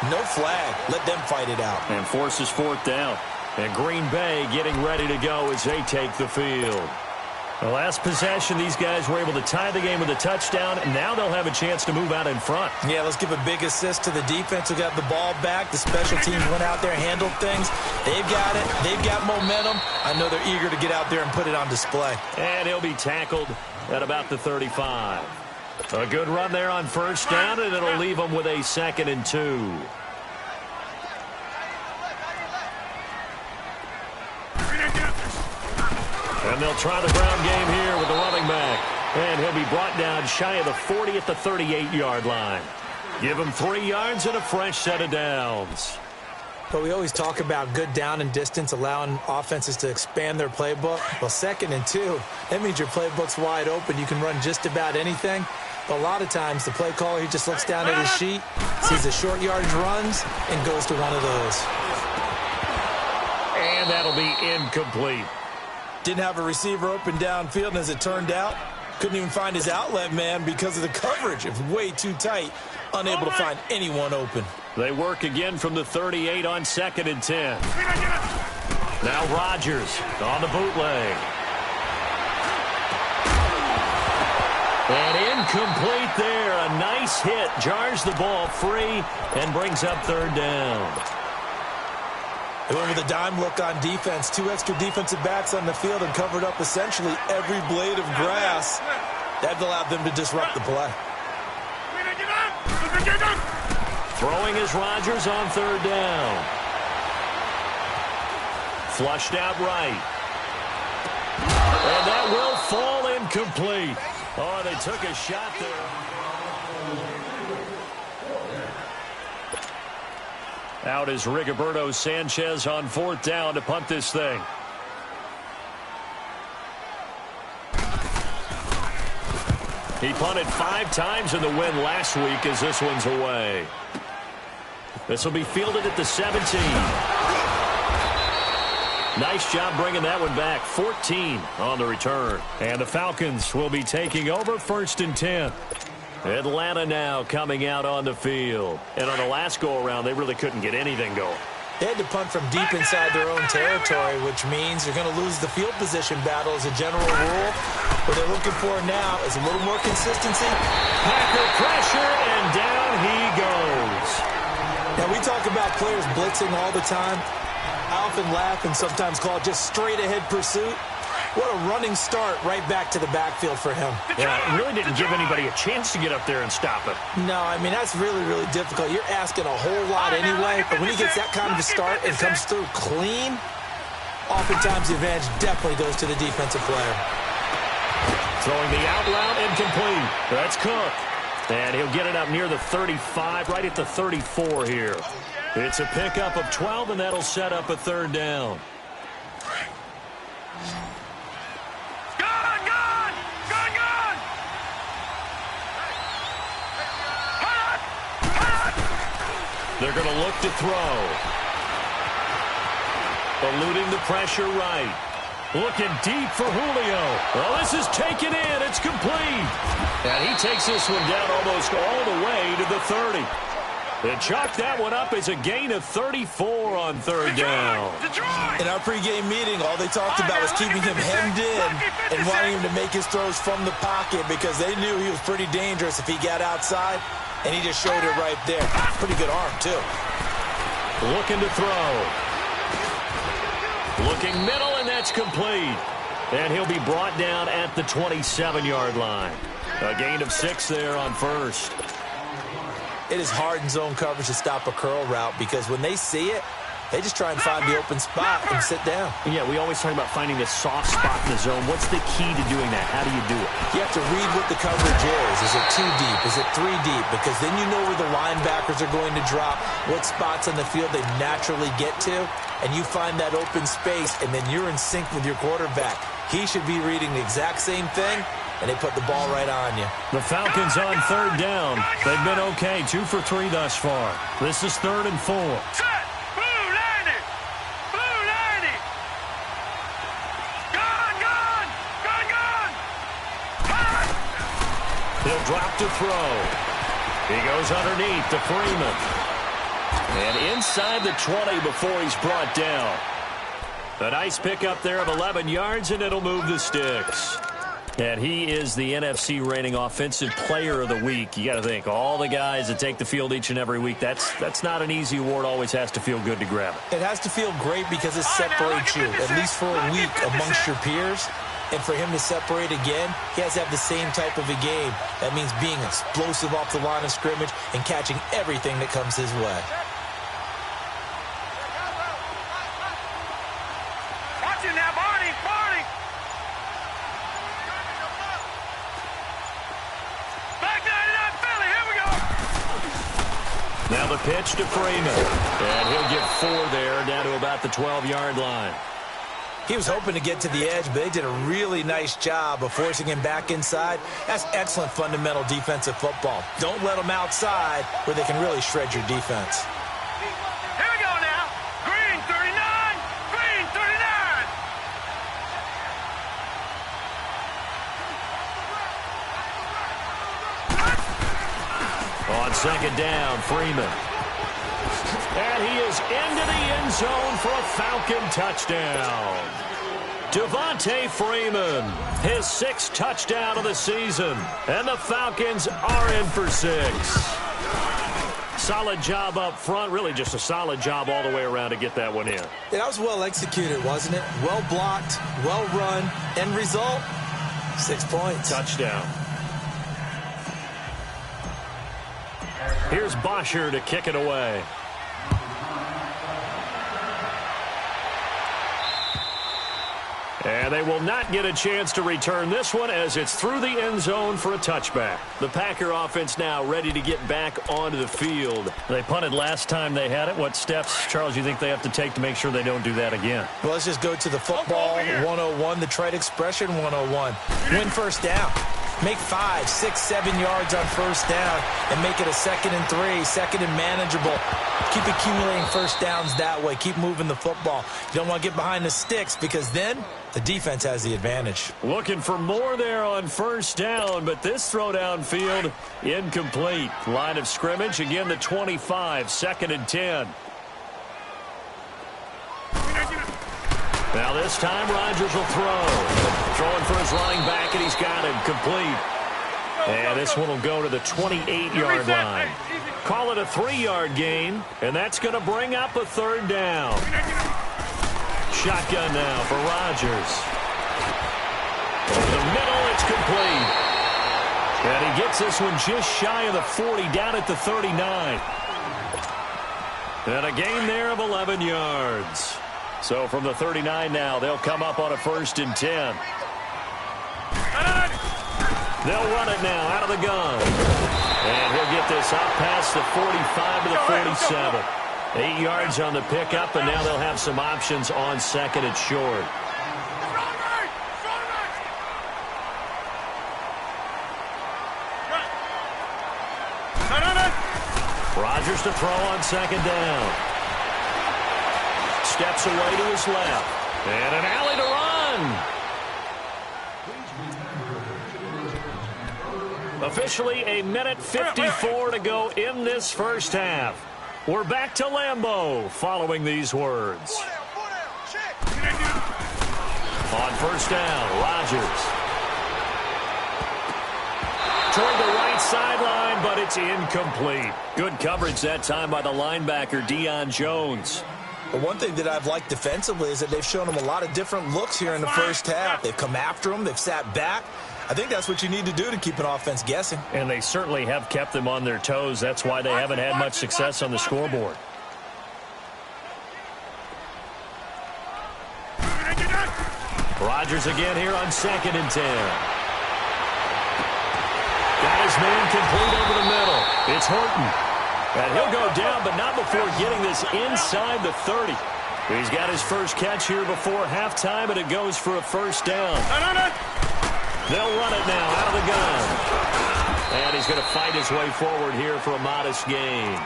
no flag. Let them fight it out. And forces 4th down. And Green Bay getting ready to go as they take the field. The last possession, these guys were able to tie the game with a touchdown, and now they'll have a chance to move out in front. Yeah, let's give a big assist to the defense who got the ball back. The special teams went out there, handled things. They've got it. They've got momentum. I know they're eager to get out there and put it on display. And he'll be tackled at about the 35. A good run there on 1st down, and it'll leave them with a 2nd and 2. And they'll try the ground game here with the running back. And he'll be brought down shy of the 40 at the 38-yard line. Give him 3 yards and a fresh set of downs. But we always talk about good down and distance, allowing offenses to expand their playbook. Well, 2nd and 2, that means your playbook's wide open. You can run just about anything. But a lot of times, the play caller, he just looks down at his sheet, sees the short yardage runs, and goes to one of those. And that'll be incomplete. Didn't have a receiver open downfield, and as it turned out, couldn't even find his outlet man because of the coverage. It was way too tight, unable to find anyone open. They work again from the 38 on 2nd and 10. Now Rodgers on the bootleg. And incomplete there. A nice hit. Jars the ball free and brings up 3rd down. They went with a dime look on defense. 2 extra defensive backs on the field and covered up essentially every blade of grass. That allowed them to disrupt the play. Throwing is Rodgers on 3rd down. Flushed out right. And that will fall incomplete. Oh, they took a shot there. Out is Rigoberto Sanchez on 4th down to punt this thing. He punted 5 times in the win last week as this one's away. This will be fielded at the 17. Nice job bringing that one back. 14 on the return. And the Falcons will be taking over 1st and 10. Atlanta now coming out on the field. And on the last go-around, they really couldn't get anything going. They had to punt from deep inside their own territory, which means you're going to lose the field position battle as a general rule. What they're looking for now is a little more consistency. Packer pressure, and down he goes. Now, we talk about players blitzing all the time. I often laugh and sometimes call it just straight-ahead pursuit. What a running start right back to the backfield for him. Yeah, it really didn't give anybody a chance to get up there and stop it. No, I mean, that's really, really difficult. You're asking a whole lot anyway, but when he gets that kind of a start and comes through clean, oftentimes the advantage definitely goes to the defensive player. Throwing the out route incomplete. That's Cook. And he'll get it up near the 35, right at the 34 here. It's a pickup of 12, and that'll set up a 3rd down. They're going to look to throw. Eluding the pressure right. Looking deep for Julio. Well, this is taken in. It's complete. And he takes this one down almost all the way to the 30. They chalk that one up as a gain of 34 on 3rd down. In our pregame meeting, all they talked about was keeping him hemmed in and wanting him to make his throws from the pocket because they knew he was pretty dangerous if he got outside, and he just showed it right there. Pretty good arm, too. Looking to throw. Looking middle, and that's complete. And he'll be brought down at the 27-yard line. A gain of 6 there on 1st. It is hard in zone coverage to stop a curl route because when they see it, they just try and find the open spot and sit down. Yeah, we always talk about finding the soft spot in the zone. What's the key to doing that? How do you do it? You have to read what the coverage is. Is it 2 deep? Is it 3 deep? Because then you know where the linebackers are going to drop, what spots on the field they naturally get to, and you find that open space, and then you're in sync with your quarterback. He should be reading the exact same thing, and they put the ball right on you. The Falcons on 3rd down. They've been okay, 2 for 3 thus far. This is 3rd and 4. Set! Blue 90! Blue 90! Gone! He'll drop to throw. He goes underneath to Freeman. And inside the 20 before he's brought down. A nice pickup there of 11 yards, and it'll move the sticks. And he is the NFC reigning offensive player of the week. You got to think, all the guys that take the field each and every week, that's not an easy award. Always has to feel good to grab it. It has to feel great because it separates you, at least for a week, amongst your peers. And for him to separate again, he has to have the same type of a game. That means being explosive off the line of scrimmage and catching everything that comes his way. Watch it now, Barney! Barney! Back 99 Philly, here we go! Now the pitch to Freeman. And he'll get 4 there, down to about the 12-yard line. He was hoping to get to the edge, but they did a really nice job of forcing him back inside. That's excellent fundamental defensive football. Don't let them outside where they can really shred your defense. Here we go now. Green 39, Green On second down, Freeman. And he is into the end zone for a Falcon touchdown. Devontae Freeman, his 6th touchdown of the season. And the Falcons are in for 6. Solid job up front. Really just a solid job all the way around to get that one in. Yeah, that was well executed, wasn't it? Well blocked, well run. End result, 6 points. Touchdown. Here's Bosher to kick it away. And they will not get a chance to return this one as it's through the end zone for a touchback. The Packer offense now ready to get back onto the field. They punted last time they had it. What steps, Charles, you think they have to take to make sure they don't do that again? Well, let's just go to the football 101, the trade expression 101. Win first down. Make 5, 6, 7 yards on first down and make it a 2nd and 3, 2nd and manageable. Keep accumulating first downs that way. Keep moving the football. You don't want to get behind the sticks because then the defense has the advantage. Looking for more there on first down, but this throw downfield incomplete. Line of scrimmage, again the 25, 2nd and 10. Now this time Rodgers will throw. Throwing for his running back, and he's got him complete. And this one will go to the 28-yard line. Call it a 3-yard gain, and that's going to bring up a 3rd down. Shotgun now for Rodgers. Over the middle, it's complete. And he gets this one just shy of the 40, down at the 39. And a gain there of 11 yards. So from the 39 now, they'll come up on a 1st and 10. They'll run it now out of the gun. And he'll get this up past the 45 to the 47. 8 yards on the pickup, and now they'll have some options on 2nd and short. Rodgers to throw on 2nd down. Steps away to his left. And an alley to run. Officially a minute 54 to go in this first half. We're back to Lambeau following these words. On first down, Rodgers. Toward the right sideline, but it's incomplete. Good coverage that time by the linebacker, Deion Jones. But one thing that I've liked defensively is that they've shown him a lot of different looks here in the first half. They've come after him. They've sat back. I think that's what you need to do to keep an offense guessing. And they certainly have kept them on their toes. That's why they haven't had much success on the scoreboard. Rodgers again here on 2nd and 10. Got his man complete over the middle. It's Horton. And he'll go down, but not before getting this inside the 30. He's got his first catch here before halftime, and it goes for a 1st down. They'll run it now out of the gun. And he's going to fight his way forward here for a modest gain.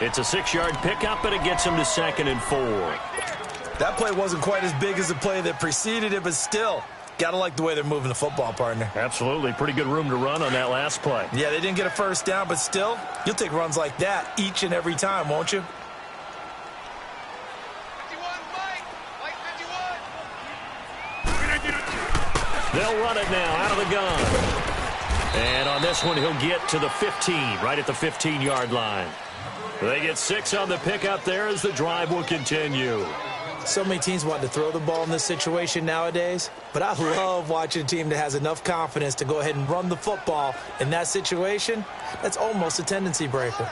It's a 6-yard pickup, and it gets him to 2nd and 4. That play wasn't quite as big as the play that preceded it, but still, got to like the way they're moving the football, partner. Absolutely. Pretty good room to run on that last play. Yeah, they didn't get a 1st down, but still, you'll take runs like that each and every time, won't you? They'll run it now out of the gun. And on this one, he'll get to the 15, right at the 15-yard line. They get 6 on the pickup there as the drive will continue. So many teams want to throw the ball in this situation nowadays, but I love watching a team that has enough confidence to go ahead and run the football in that situation. That's almost a tendency breaker.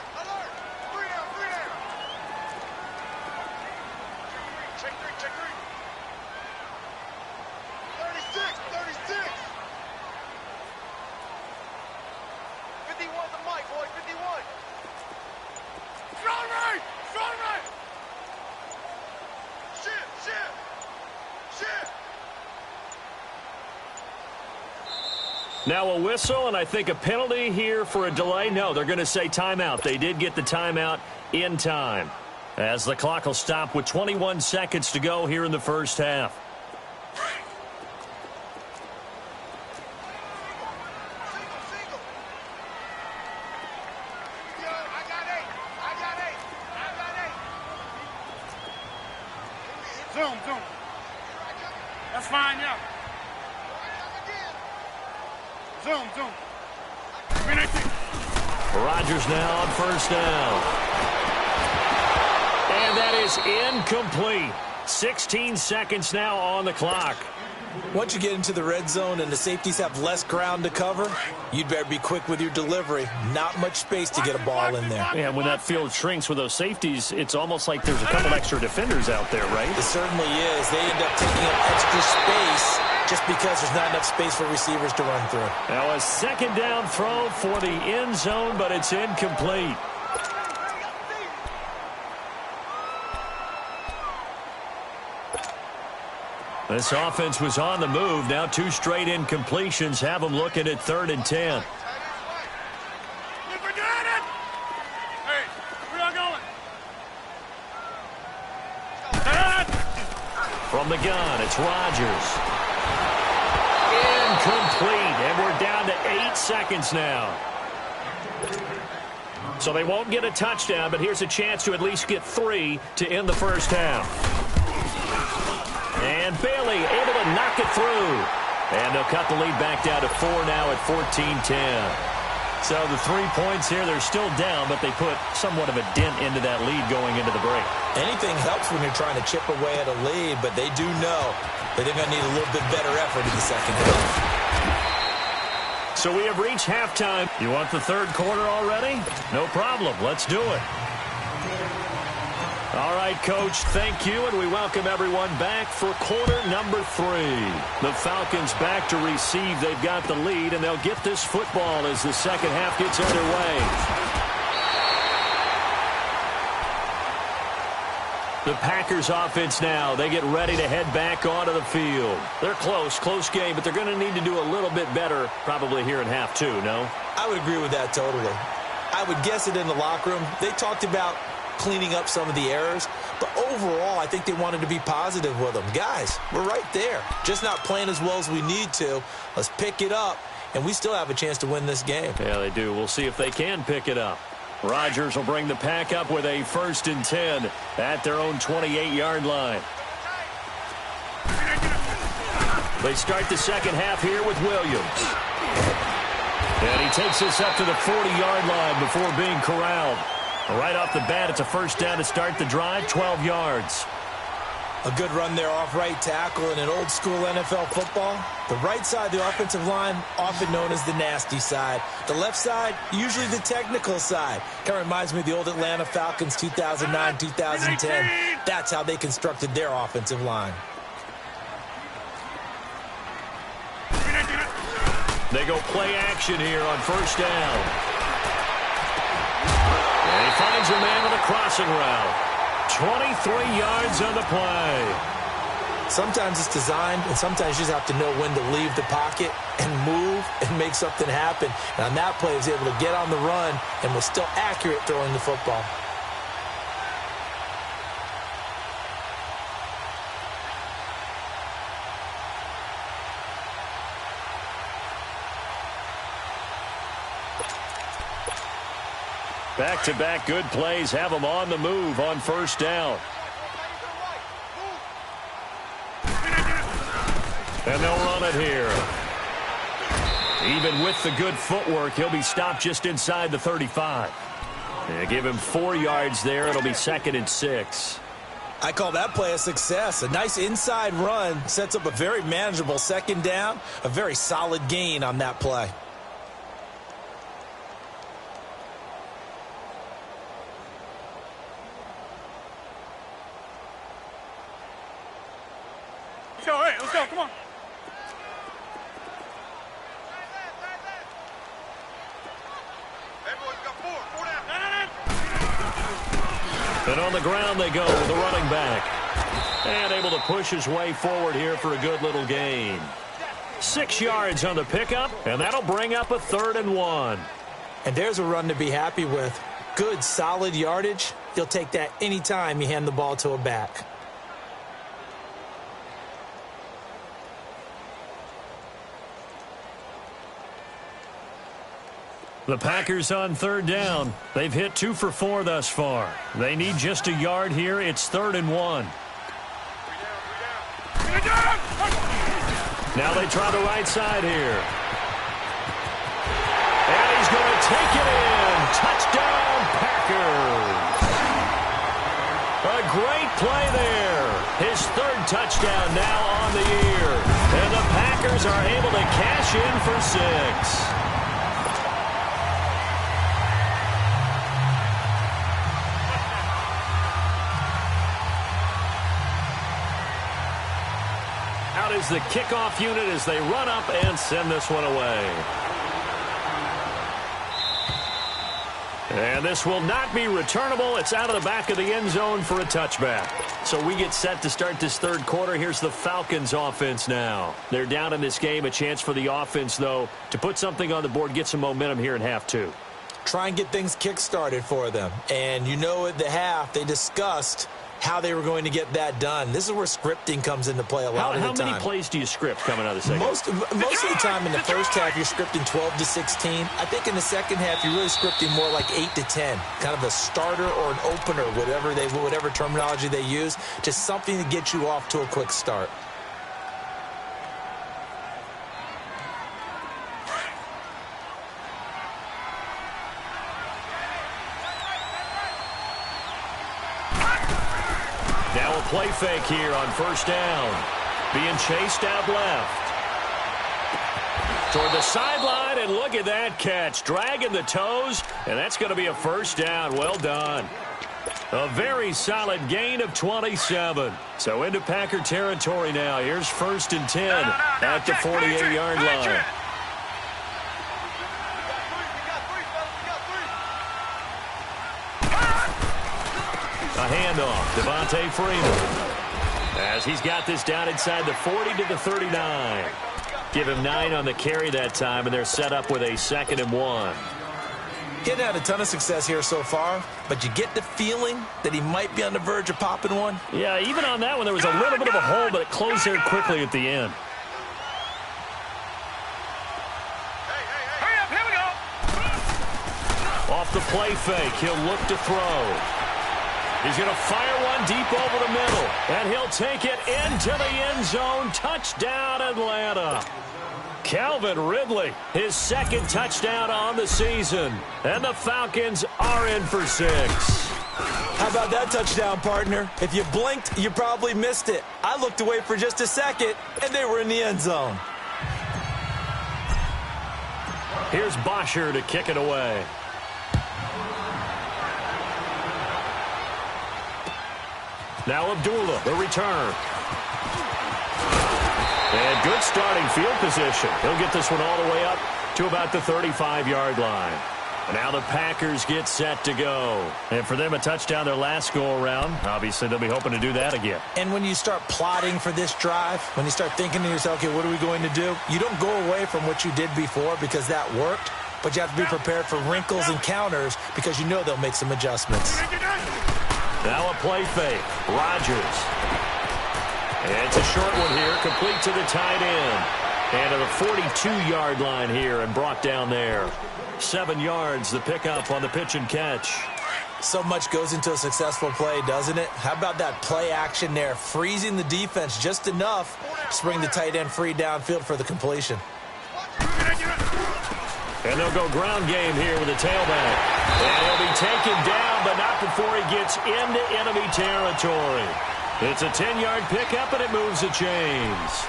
Now a whistle, and I think a penalty here for a delay. No, they're going to say timeout. They did get the timeout in time, as the clock will stop with 21 seconds to go here in the first half. Zoom. That's fine, yeah. Zoom. Rodgers now on first down. And that is incomplete. 16 seconds now on the clock. Once you get into the red zone and the safeties have less ground to cover, you'd better be quick with your delivery. Not much space to get a ball in there. Yeah, when that field shrinks with those safeties, it's almost like there's a couple extra defenders out there, right? It certainly is. They end up taking up extra space just because there's not enough space for receivers to run through. Now a second down throw for the end zone, but it's incomplete. This offense was on the move. Now 2 straight incompletions have them looking at 3rd and 10. Hey, where y'all going? From the gun, it's Rodgers. Incomplete, and we're down to 8 seconds now. So they won't get a touchdown, but here's a chance to at least get 3 to end the first half. And Bailey able to knock it through. And they'll cut the lead back down to 4 now at 14-10. So the 3 points here, they're still down, but they put somewhat of a dent into that lead going into the break. Anything helps when you're trying to chip away at a lead, but they do know that they're going to need a little bit better effort in the second half. So we have reached halftime. You want the third quarter already? No problem. Let's do it. All right, Coach, thank you, and we welcome everyone back for quarter number 3. The Falcons back to receive. They've got the lead, and they'll get this football as the second half gets underway. The Packers offense now. They get ready to head back onto the field. They're close game, but they're going to need to do a little bit better probably here in half 2, no? I would agree with that totally. I would guess it in the locker room. They talked about cleaning up some of the errors, but overall I think they wanted to be positive with them. Guys, we're right there, just not playing as well as we need to. Let's pick it up, and we still have a chance to win this game. Yeah, they do. We'll see if they can pick it up. Rodgers will bring the pack up with a 1st and 10 at their own 28-yard line. They start the second half here with Williams. And he takes us up to the 40-yard line before being corralled. Right off the bat, it's a first down to start the drive, 12 yards. A good run there off right tackle in an old-school NFL football. The right side of the offensive line, often known as the nasty side. The left side, usually the technical side. Kind of reminds me of the old Atlanta Falcons 2009-2010. That's how they constructed their offensive line. They go play action here on first down. And he finds a man with a crossing route. 23 yards on the play. Sometimes it's designed, and sometimes you just have to know when to leave the pocket and move and make something happen. And on that play, he was able to get on the run and was still accurate throwing the football. Back-to-back good plays have them on the move on first down. And they'll run it here. Even with the good footwork, he'll be stopped just inside the 35. They give him 4 yards there. It'll be 2nd and 6. I call that play a success. A nice inside run sets up a very manageable second down. A very solid gain on that play. Let's go, come on. And on the ground they go with the running back. And able to push his way forward here for a good little gain. 6 yards on the pickup, and that'll bring up a 3rd and 1. And there's a run to be happy with. Good, solid yardage. You'll take that anytime you hand the ball to a back. The Packers on 3rd down. They've hit 2 for 4 thus far. They need just a yard here. It's 3rd and 1. Now they try the right side here. And he's going to take it in. Touchdown, Packers. A great play there. His third touchdown now on the year. And the Packers are able to cash in for 6. Out is the kickoff unit as they run up and send this one away. And this will not be returnable. It's out of the back of the end zone for a touchback. So we get set to start this third quarter. Here's the Falcons offense now. They're down in this game. A chance for the offense, though, to put something on the board, get some momentum here in half 2. Try and get things kick-started for them. And you know at the half, they discussed how they were going to get that done. This is where scripting comes into play a lot of the time. How many plays do you script coming out of the second? Most of the time in the first half, you're scripting 12 to 16. I think in the second half, you're really scripting more like 8 to 10. Kind of a starter or an opener, whatever terminology they use, just something to get you off to a quick start. Now a play fake here on first down. Being chased out left. Toward the sideline, and look at that catch. Dragging the toes, and that's going to be a first down. Well done. A very solid gain of 27. So into Packer territory now. Here's first and 10 at the 48-yard line. A handoff, Devontae Freeman. As he's got this down inside the 40 to the 39. Give him 9 on the carry that time, and they're set up with a 2nd and 1. He hadn't had a ton of success here so far, but you get the feeling that he might be on the verge of popping one. Yeah, even on that one, there was a little bit of a hole, but it closed there quickly at the end. Hurry up, here we go. Off the play fake, he'll look to throw. He's going to fire one deep over the middle, and he'll take it into the end zone. Touchdown, Atlanta. Calvin Ridley, his 2nd touchdown on the season, and the Falcons are in for 6. How about that touchdown, partner? If you blinked, you probably missed it. I looked away for just a second, and they were in the end zone. Here's Bosher to kick it away. Now Abdullah, the return. And good starting field position. He'll get this one all the way up to about the 35-yard line. And now the Packers get set to go. And for them, a touchdown their last go-around. Obviously, they'll be hoping to do that again. And when you start plotting for this drive, when you start thinking to yourself, okay, what are we going to do? You don't go away from what you did before because that worked, but you have to be prepared for wrinkles and counters because you know they'll make some adjustments. Now a play fake. Rodgers. And it's a short one here, complete to the tight end. And to the 42-yard line here and brought down there. 7 yards, the pickup on the pitch and catch. So much goes into a successful play, doesn't it? How about that play action there, freezing the defense just enough to bring the tight end free downfield for the completion. And they'll go ground game here with a tailback. And he'll be taken down, but not before he gets into enemy territory. It's a 10-yard pickup, and it moves the chains.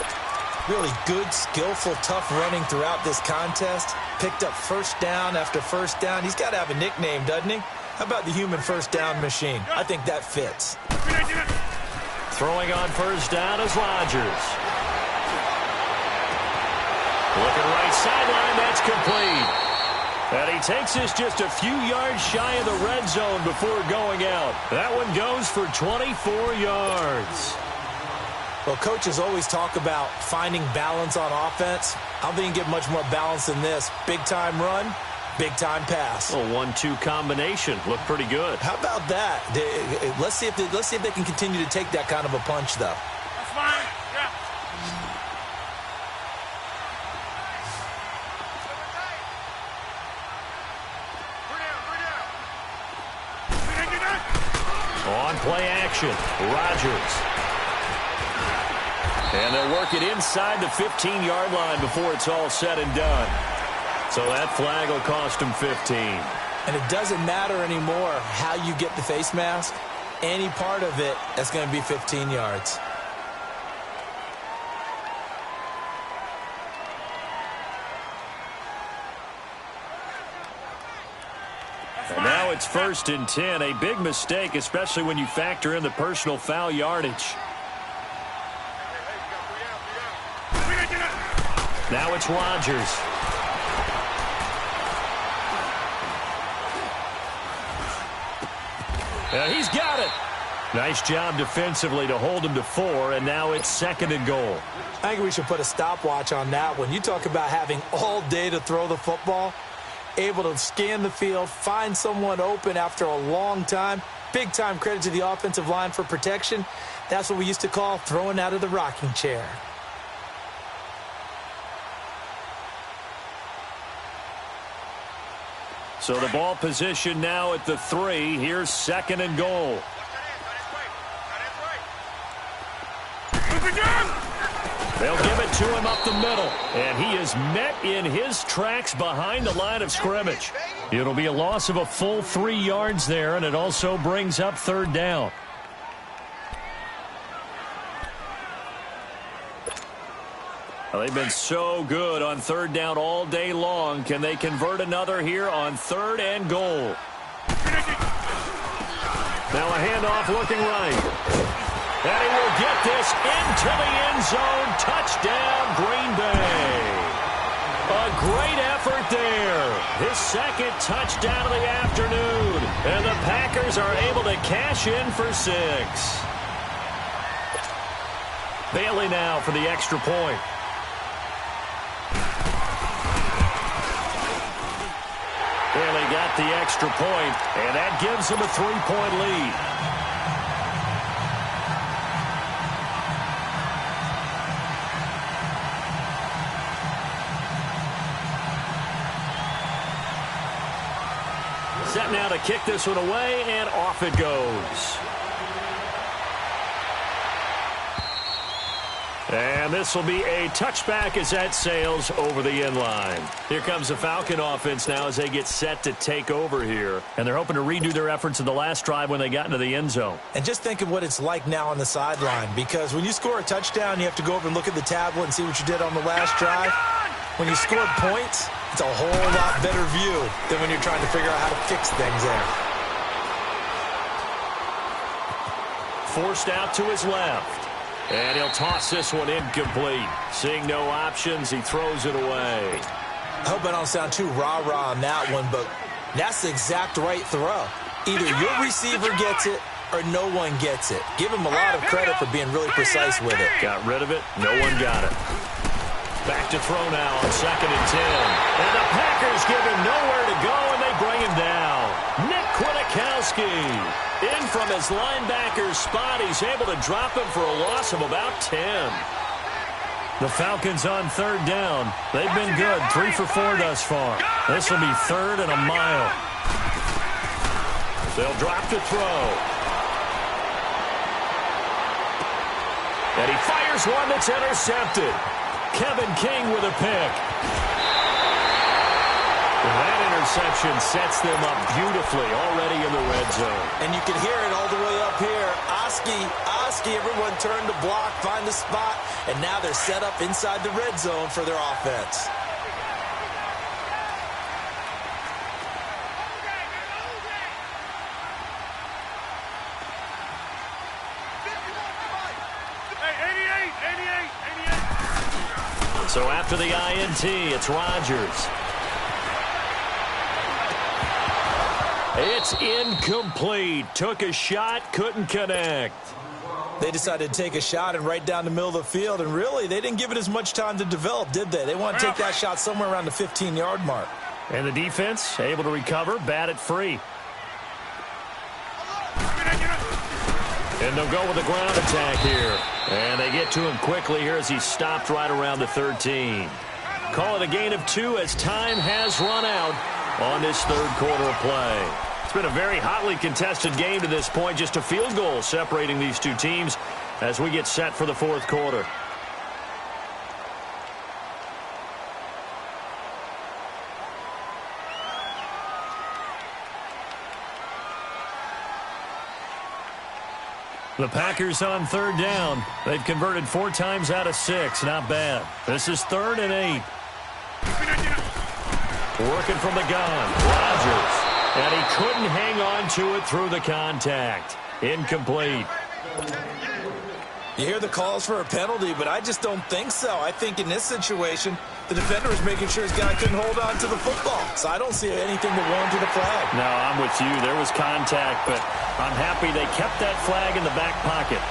Really good, skillful, tough running throughout this contest. Picked up first down after first down. He's got to have a nickname, doesn't he? How about the human first down machine? I think that fits. Throwing on first down is Rodgers. Looking right sideline, that's complete. And he takes this just a few yards shy of the red zone before going out. That one goes for 24 yards. Well, coaches always talk about finding balance on offense. I don't think you can get much more balance than this. Big-time run, big-time pass. A 1-2 combination. Looked pretty good. How about that? Let's see if they can continue to take that kind of a punch, though. That's fine. Yeah. On play action, Rodgers. And they'll work it inside the 15-yard line before it's all said and done. So that flag will cost him 15. And it doesn't matter anymore how you get the face mask. Any part of it is going to be 15 yards. And now it's 1st and 10. A big mistake, especially when you factor in the personal foul yardage. Now it's Rodgers. He's got it. Nice job defensively to hold him to 4, and now it's 2nd and goal. I think we should put a stopwatch on that one. You talk about having all day to throw the football, able to scan the field, find someone open after a long time. Big-time credit to the offensive line for protection. That's what we used to call throwing out of the rocking chair. So the ball position now at the 3. Here's 2nd and goal. They'll give it to him up the middle. And he is met in his tracks behind the line of scrimmage. It'll be a loss of a full 3 yards there, and it also brings up 3rd down. Well, they've been so good on 3rd down all day long. Can they convert another here on 3rd and goal? Now a handoff looking right. And he will get this into the end zone. Touchdown, Green Bay. A great effort there. His 2nd touchdown of the afternoon. And the Packers are able to cash in for 6. Bailey now for the extra point. Bailey got the extra point, and that gives him a 3-point lead. Set now to kick this one away, and off it goes. And this will be a touchback as that sails over the end line. Here comes the Falcon offense now as they get set to take over here. And they're hoping to redo their efforts in the last drive when they got into the end zone. And just think of what it's like now on the sideline, because when you score a touchdown, you have to go over and look at the tablet and see what you did on the last drive. When you scored points, it's a whole lot better view than when you're trying to figure out how to fix things there. Forced out to his left. And he'll toss this one incomplete. Seeing no options, he throws it away. I hope I don't sound too rah-rah on that one, but that's the exact right throw. Either your receiver gets it or no one gets it. Give him a lot of credit for being really precise with it. Got rid of it. No one got it. Back to throw now on 2nd and 10. And the Packers give him nowhere to go, and they bring him down. Nick Kwiatkowski in from his linebacker spot. He's able to drop him for a loss of about 10. The Falcons on 3rd down. They've been good. 3 for 4 thus far. This will be 3rd and a mile. They'll drop to throw. And he fires one that's intercepted. Kevin King with a pick. That interception sets them up beautifully already in the red zone. And you can hear it all the way up here. Oski, everyone turned to block, find the spot, and now they're set up inside the red zone for their offense. So after the INT, it's Rodgers. It's incomplete. Took a shot, couldn't connect. They decided to take a shot and right down the middle of the field, and really, they didn't give it as much time to develop, did they? They want to take that shot somewhere around the 15-yard mark. And the defense able to recover, bat it free. And they'll go with the ground attack here. And they get to him quickly here as he stopped right around the 13. Call it a gain of 2 as time has run out on this 3rd quarter of play. It's been a very hotly contested game to this point. Just a field goal separating these two teams as we get set for the 4th quarter. The Packers on 3rd down. They've converted 4 times out of 6. Not bad. This is 3rd and 8. Working from the gun. Rodgers. And he couldn't hang on to it through the contact. Incomplete. You hear the calls for a penalty, but I just don't think so. I think in this situation, the defender is making sure his guy couldn't hold on to the football. So I don't see anything that warranted a flag. No, I'm with you. There was contact, but I'm happy they kept that flag in the back pocket.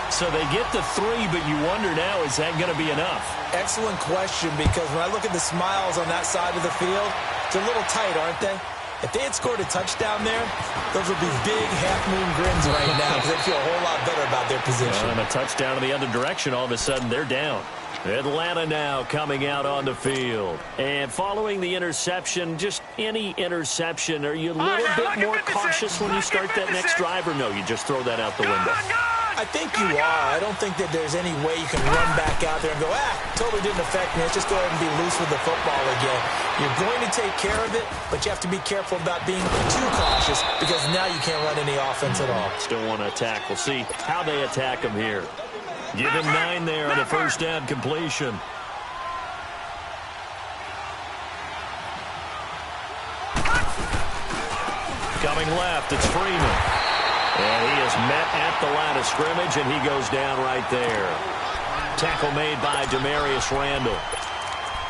So they get the 3, but you wonder now, is that going to be enough? Excellent question, because when I look at the smiles on that side of the field, they're a little tight, aren't they? If they had scored a touchdown there, those would be big half-moon grins right now because they'd feel a whole lot better about their position. And a touchdown in the other direction, all of a sudden they're down. Atlanta now coming out on the field. And following the interception, just any interception, are you a little bit more cautious when you start that next drive, or no, you just throw that out the window? I think you are. I don't think that there's any way you can run back out there and go, totally didn't affect me. Let's just go ahead and be loose with the football again. You're going to take care of it, but you have to be careful about being too cautious because now you can't run any offense at all. Still want to attack. We'll see how they attack him here. Give him 9 there on a 1st down completion. Coming left, it's Freeman. And he is met at the line of scrimmage, and he goes down right there. Tackle made by Demarius Randall.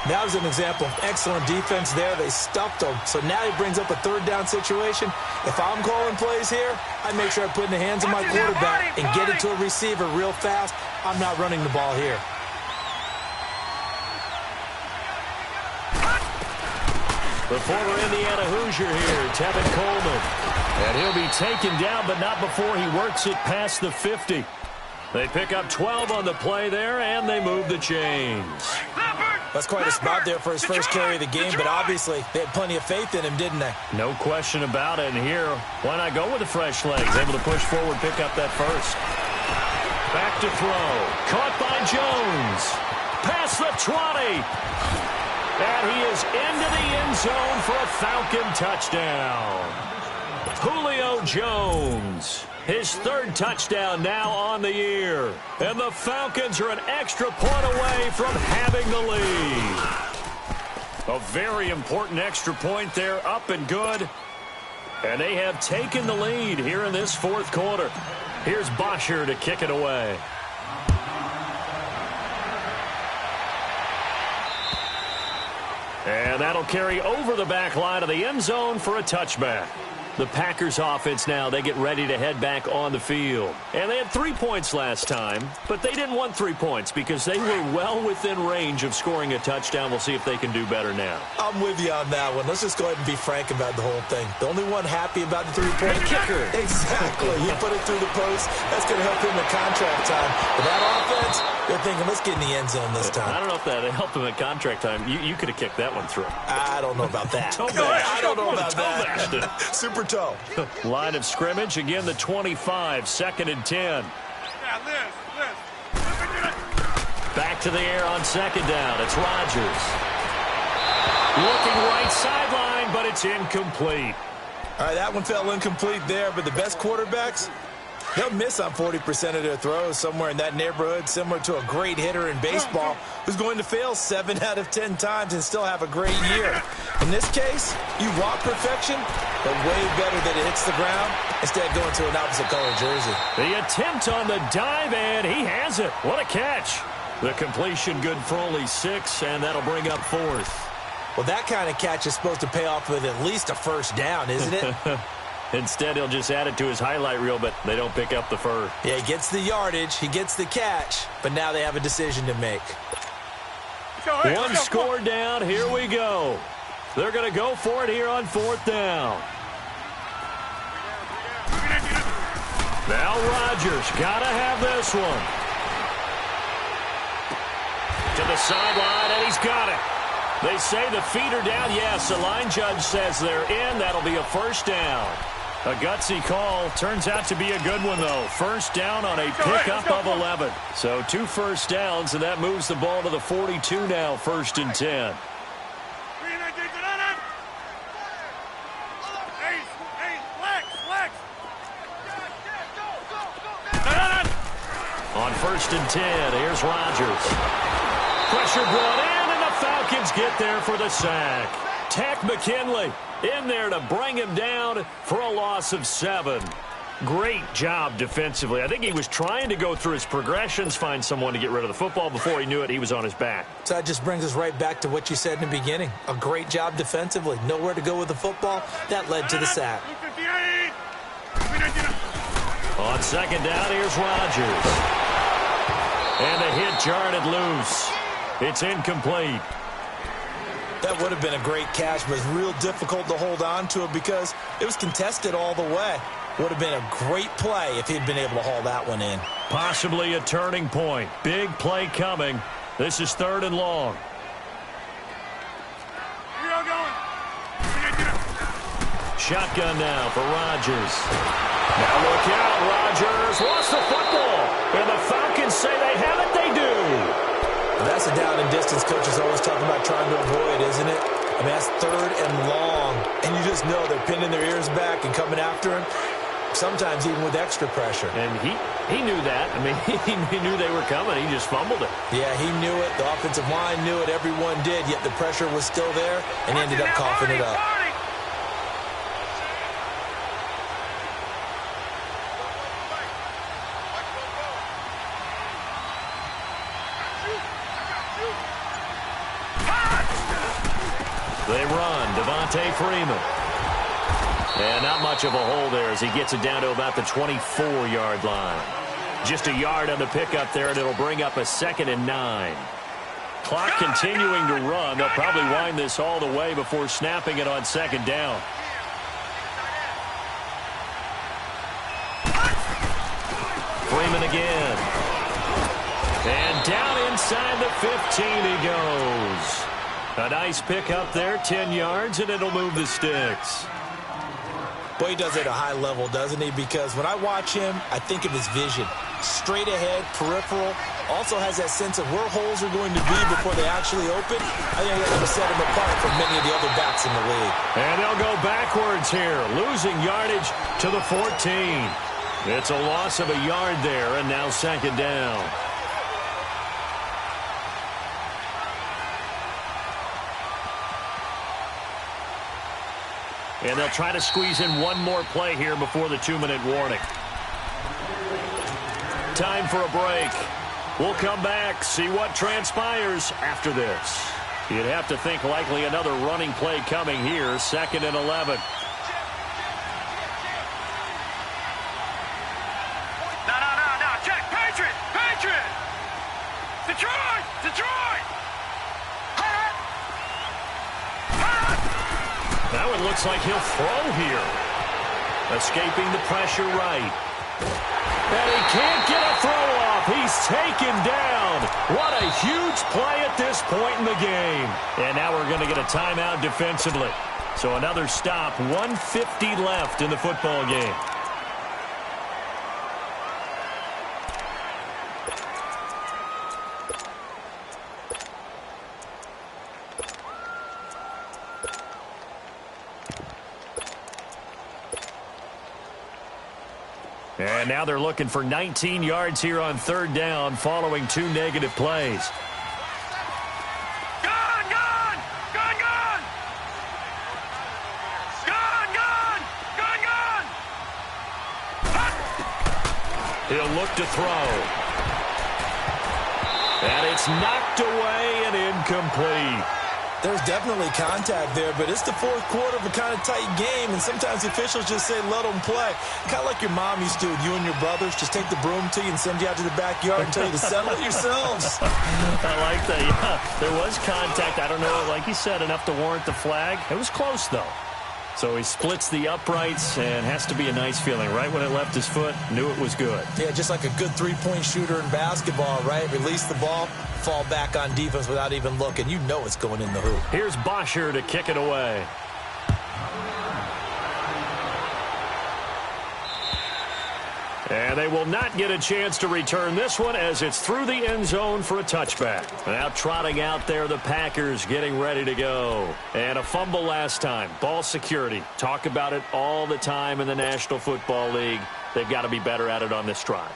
That was an example of excellent defense there. They stuffed him. So now he brings up a 3rd down situation. If I'm calling plays here, I make sure I put it in the hands of my quarterback and get it to a receiver real fast. I'm not running the ball here. The former Indiana Hoosier here, Tevin Coleman. And he'll be taken down, but not before he works it past the 50. They pick up 12 on the play there, and they move the chains. That's quite a spot there for his first carry of the game, but obviously they had plenty of faith in him, didn't they? No question about it. And here, why not go with the fresh legs? Able to push forward, pick up that first. Back to throw. Caught by Jones. Past the 20. And he is into the end zone for a Falcon touchdown. Julio Jones, his 3rd touchdown now on the year. And the Falcons are an extra point away from having the lead. A very important extra point there, up and good. And they have taken the lead here in this 4th quarter. Here's Bosher to kick it away. And that'll carry over the back line of the end zone for a touchback. The Packers offense now, they get ready to head back on the field. And they had 3 points last time, but they didn't want 3 points because they were well within range of scoring a touchdown. We'll see if they can do better now. I'm with you on that one. Let's just go ahead and be frank about the whole thing. The only one happy about the 3-point kicker. Exactly. He put it through the post. That's going to help him in contract time. But that offense, they're thinking, let's get in the end zone this time. I don't know if that helped him at contract time. You could have kicked that one through. I don't know about that. I don't know about that. Super toe. Line of scrimmage, again the 25, 2nd and 10. Back to the air on 2nd down. It's Rodgers. Looking right sideline, but it's incomplete. All right, that one fell incomplete there, but the best quarterbacks, they'll miss on 40% of their throws, somewhere in that neighborhood, similar to a great hitter in baseball who's going to fail 7 out of 10 times and still have a great year. In this case, you want perfection, but way better that it hits the ground instead of going to an opposite color jersey. The attempt on the dive, and he has it. What a catch. The completion good for only 6, and that'll bring up 4th. Well, that kind of catch is supposed to pay off with at least a 1st down, isn't it? Instead, he'll just add it to his highlight reel, but they don't pick up the first. Yeah, he gets the yardage, he gets the catch, but now they have a decision to make. One score down, here we go. They're going to go for it here on 4th down. Now Rodgers, got to have this one. To the sideline, and he's got it. They say the feet are down. Yes, the line judge says they're in. That'll be a 1st down. A gutsy call. Turns out to be a good one, though. 1st down on a pickup of 11. So 2 1st downs, and that moves the ball to the 42 now, 1st and 10. On 1st and 10, here's Rodgers. Pressure brought in, and the Falcons get there for the sack. Tack McKinley in there to bring him down for a loss of 7. Great job defensively. I think he was trying to go through his progressions, find someone to get rid of the football. Before he knew it, he was on his back. So that just brings us right back to what you said in the beginning. A great job defensively. Nowhere to go with the football. That led to the sack. On 2nd down, here's Rodgers. And the hit jarred loose. It's incomplete. That would have been a great catch, but it's real difficult to hold on to it because it was contested all the way. Would have been a great play if he'd been able to haul that one in. Possibly a turning point. Big play coming. This is 3rd and long. Shotgun now for Rodgers. Now look out, Rodgers lost the football. And the Falcons say they have it, they do. That's a down and distance coach is always talking about trying to avoid, isn't it? I mean, that's 3rd and long. And you just know they're pinning their ears back and coming after him. Sometimes even with extra pressure. And he knew that. I mean, he knew they were coming. He just fumbled it. Yeah, he knew it. The offensive line knew it. Everyone did. Yet the pressure was still there, and he ended up coughing it up. They run. Devontae Freeman. And not much of a hole there as he gets it down to about the 24-yard line. Just a yard on the pickup there, and it'll bring up a 2nd and 9. Clock continuing to run. They'll probably wind this all the way before snapping it on 2nd down. Freeman again. And down inside the 15 he goes. A nice pickup there, 10 yards, and it'll move the sticks. Boy, he does it at a high level, doesn't he? Because when I watch him, I think of his vision. Straight ahead, peripheral. Also has that sense of where holes are going to be before they actually open. I think that's going to set him apart from many of the other backs in the league. And they'll go backwards here, losing yardage to the 14. It's a loss of a yard there, and now 2nd down. And they'll try to squeeze in one more play here before the 2-minute warning. Time for a break. We'll come back, see what transpires after this. You'd have to think likely another running play coming here, 2nd and 11. No. Check. Patriot. Detroit. That one looks like he'll throw here. Escaping the pressure right. And he can't get a throw off. He's taken down. What a huge play at this point in the game. And now we're going to get a timeout defensively. So another stop. 1:50 left in the football game. And now they're looking for 19 yards here on 3rd down following 2 negative plays. Gone! He'll look to throw. And it's knocked away and incomplete. There's definitely contact there, but it's the 4th quarter of a kind of tight game, and sometimes the officials just say, let them play. Kind of like your mom used to with you and your brothers. Just take the broom to you and send you out to the backyard and tell you to settle it yourselves. I like that, yeah. There was contact. I don't know, like you said, enough to warrant the flag. It was close, though. So he splits the uprights and has to be a nice feeling. Right when it left his foot, knew it was good. Yeah, just like a good three-point shooter in basketball, right? Release the ball, fall back on defense without even looking. You know it's going in the hoop. Here's Bosher to kick it away. And they will not get a chance to return this one as it's through the end zone for a touchback. Now trotting out there, the Packers getting ready to go. And a fumble last time. Ball security. Talk about it all the time in the National Football League. They've got to be better at it on this drive.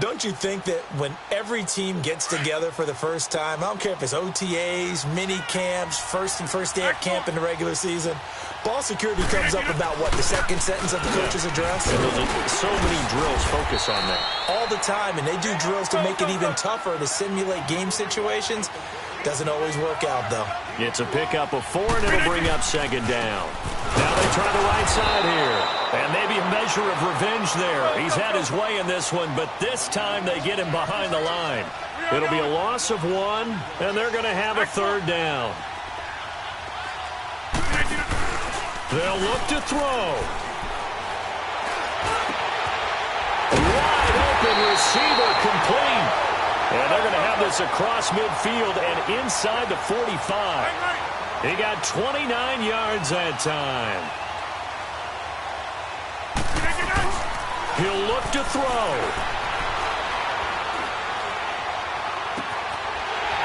Don't you think that when every team gets together for the first time, I don't care if it's OTAs, mini camps, first day of camp in the regular season, ball security comes up about what, the second sentence of the coach's address? So many drills focus on that. All the time, and they do drills to make it even tougher to simulate game situations. Doesn't always work out, though. It's a pickup of 4, and it'll bring up second down. Now they try the right side here. And maybe a measure of revenge there. He's had his way in this one, but this time they get him behind the line. It'll be a loss of 1, and they're going to have a third down. They'll look to throw. Wide open receiver complete. And they're going to have this across midfield and inside the 45. He got 29 yards that time. He'll look to throw.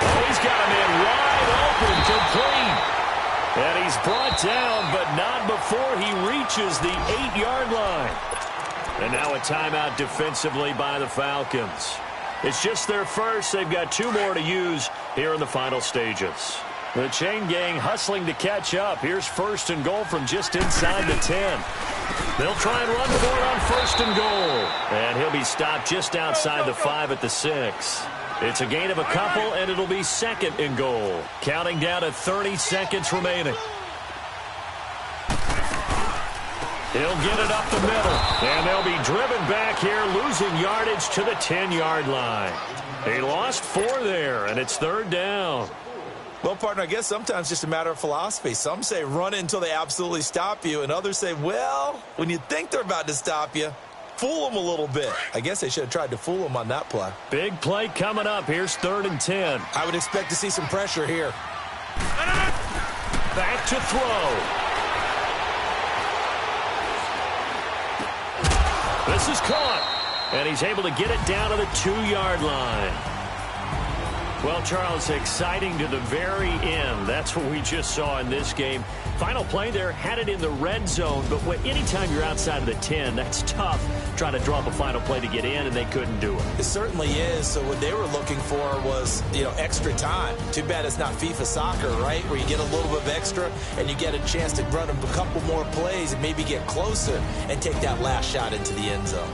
Oh, he's got a man wide open, complete. And he's brought down, but not before he reaches the 8-yard line. And now a timeout defensively by the Falcons. It's just their first. They've got 2 more to use here in the final stages. The chain gang hustling to catch up. Here's 1st and goal from just inside the 10. They'll try and run for it on 1st and goal. And he'll be stopped just outside the 5 at the 6. It's a gain of a couple, and it'll be 2nd and goal. Counting down to 30 seconds remaining. He'll get it up the middle, and they'll be driven back here, losing yardage to the 10-yard line. He lost 4 there, and it's 3rd down. Well, partner, I guess sometimes it's just a matter of philosophy. Some say run until they absolutely stop you, and others say, well, when you think they're about to stop you, fool them a little bit. I guess they should have tried to fool them on that play. Big play coming up. Here's 3rd and 10. I would expect to see some pressure here. Back to throw. This is caught, and he's able to get it down to the 2-yard line. Well, Charles, exciting to the very end. That's what we just saw in this game. Final play there, had it in the red zone, but anytime you're outside of the 10, that's tough trying to draw up a final play to get in, and they couldn't do it. It certainly is. So what they were looking for was, extra time. Too bad it's not FIFA soccer, right, where you get a little bit of extra and you get a chance to run a couple more plays and maybe get closer and take that last shot into the end zone.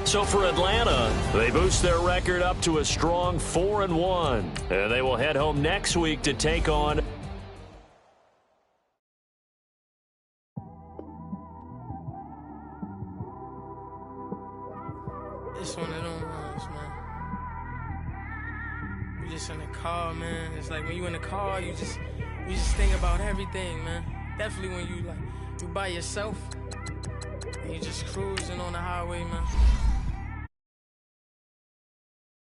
So for Atlanta, they boost their record up to a strong 4-1. And they will head home next week to take on... It's one of them ones, man. You just in the car, man. It's like when you in the car, you just think about everything, man. Definitely when you by yourself and you just cruising on the highway, man.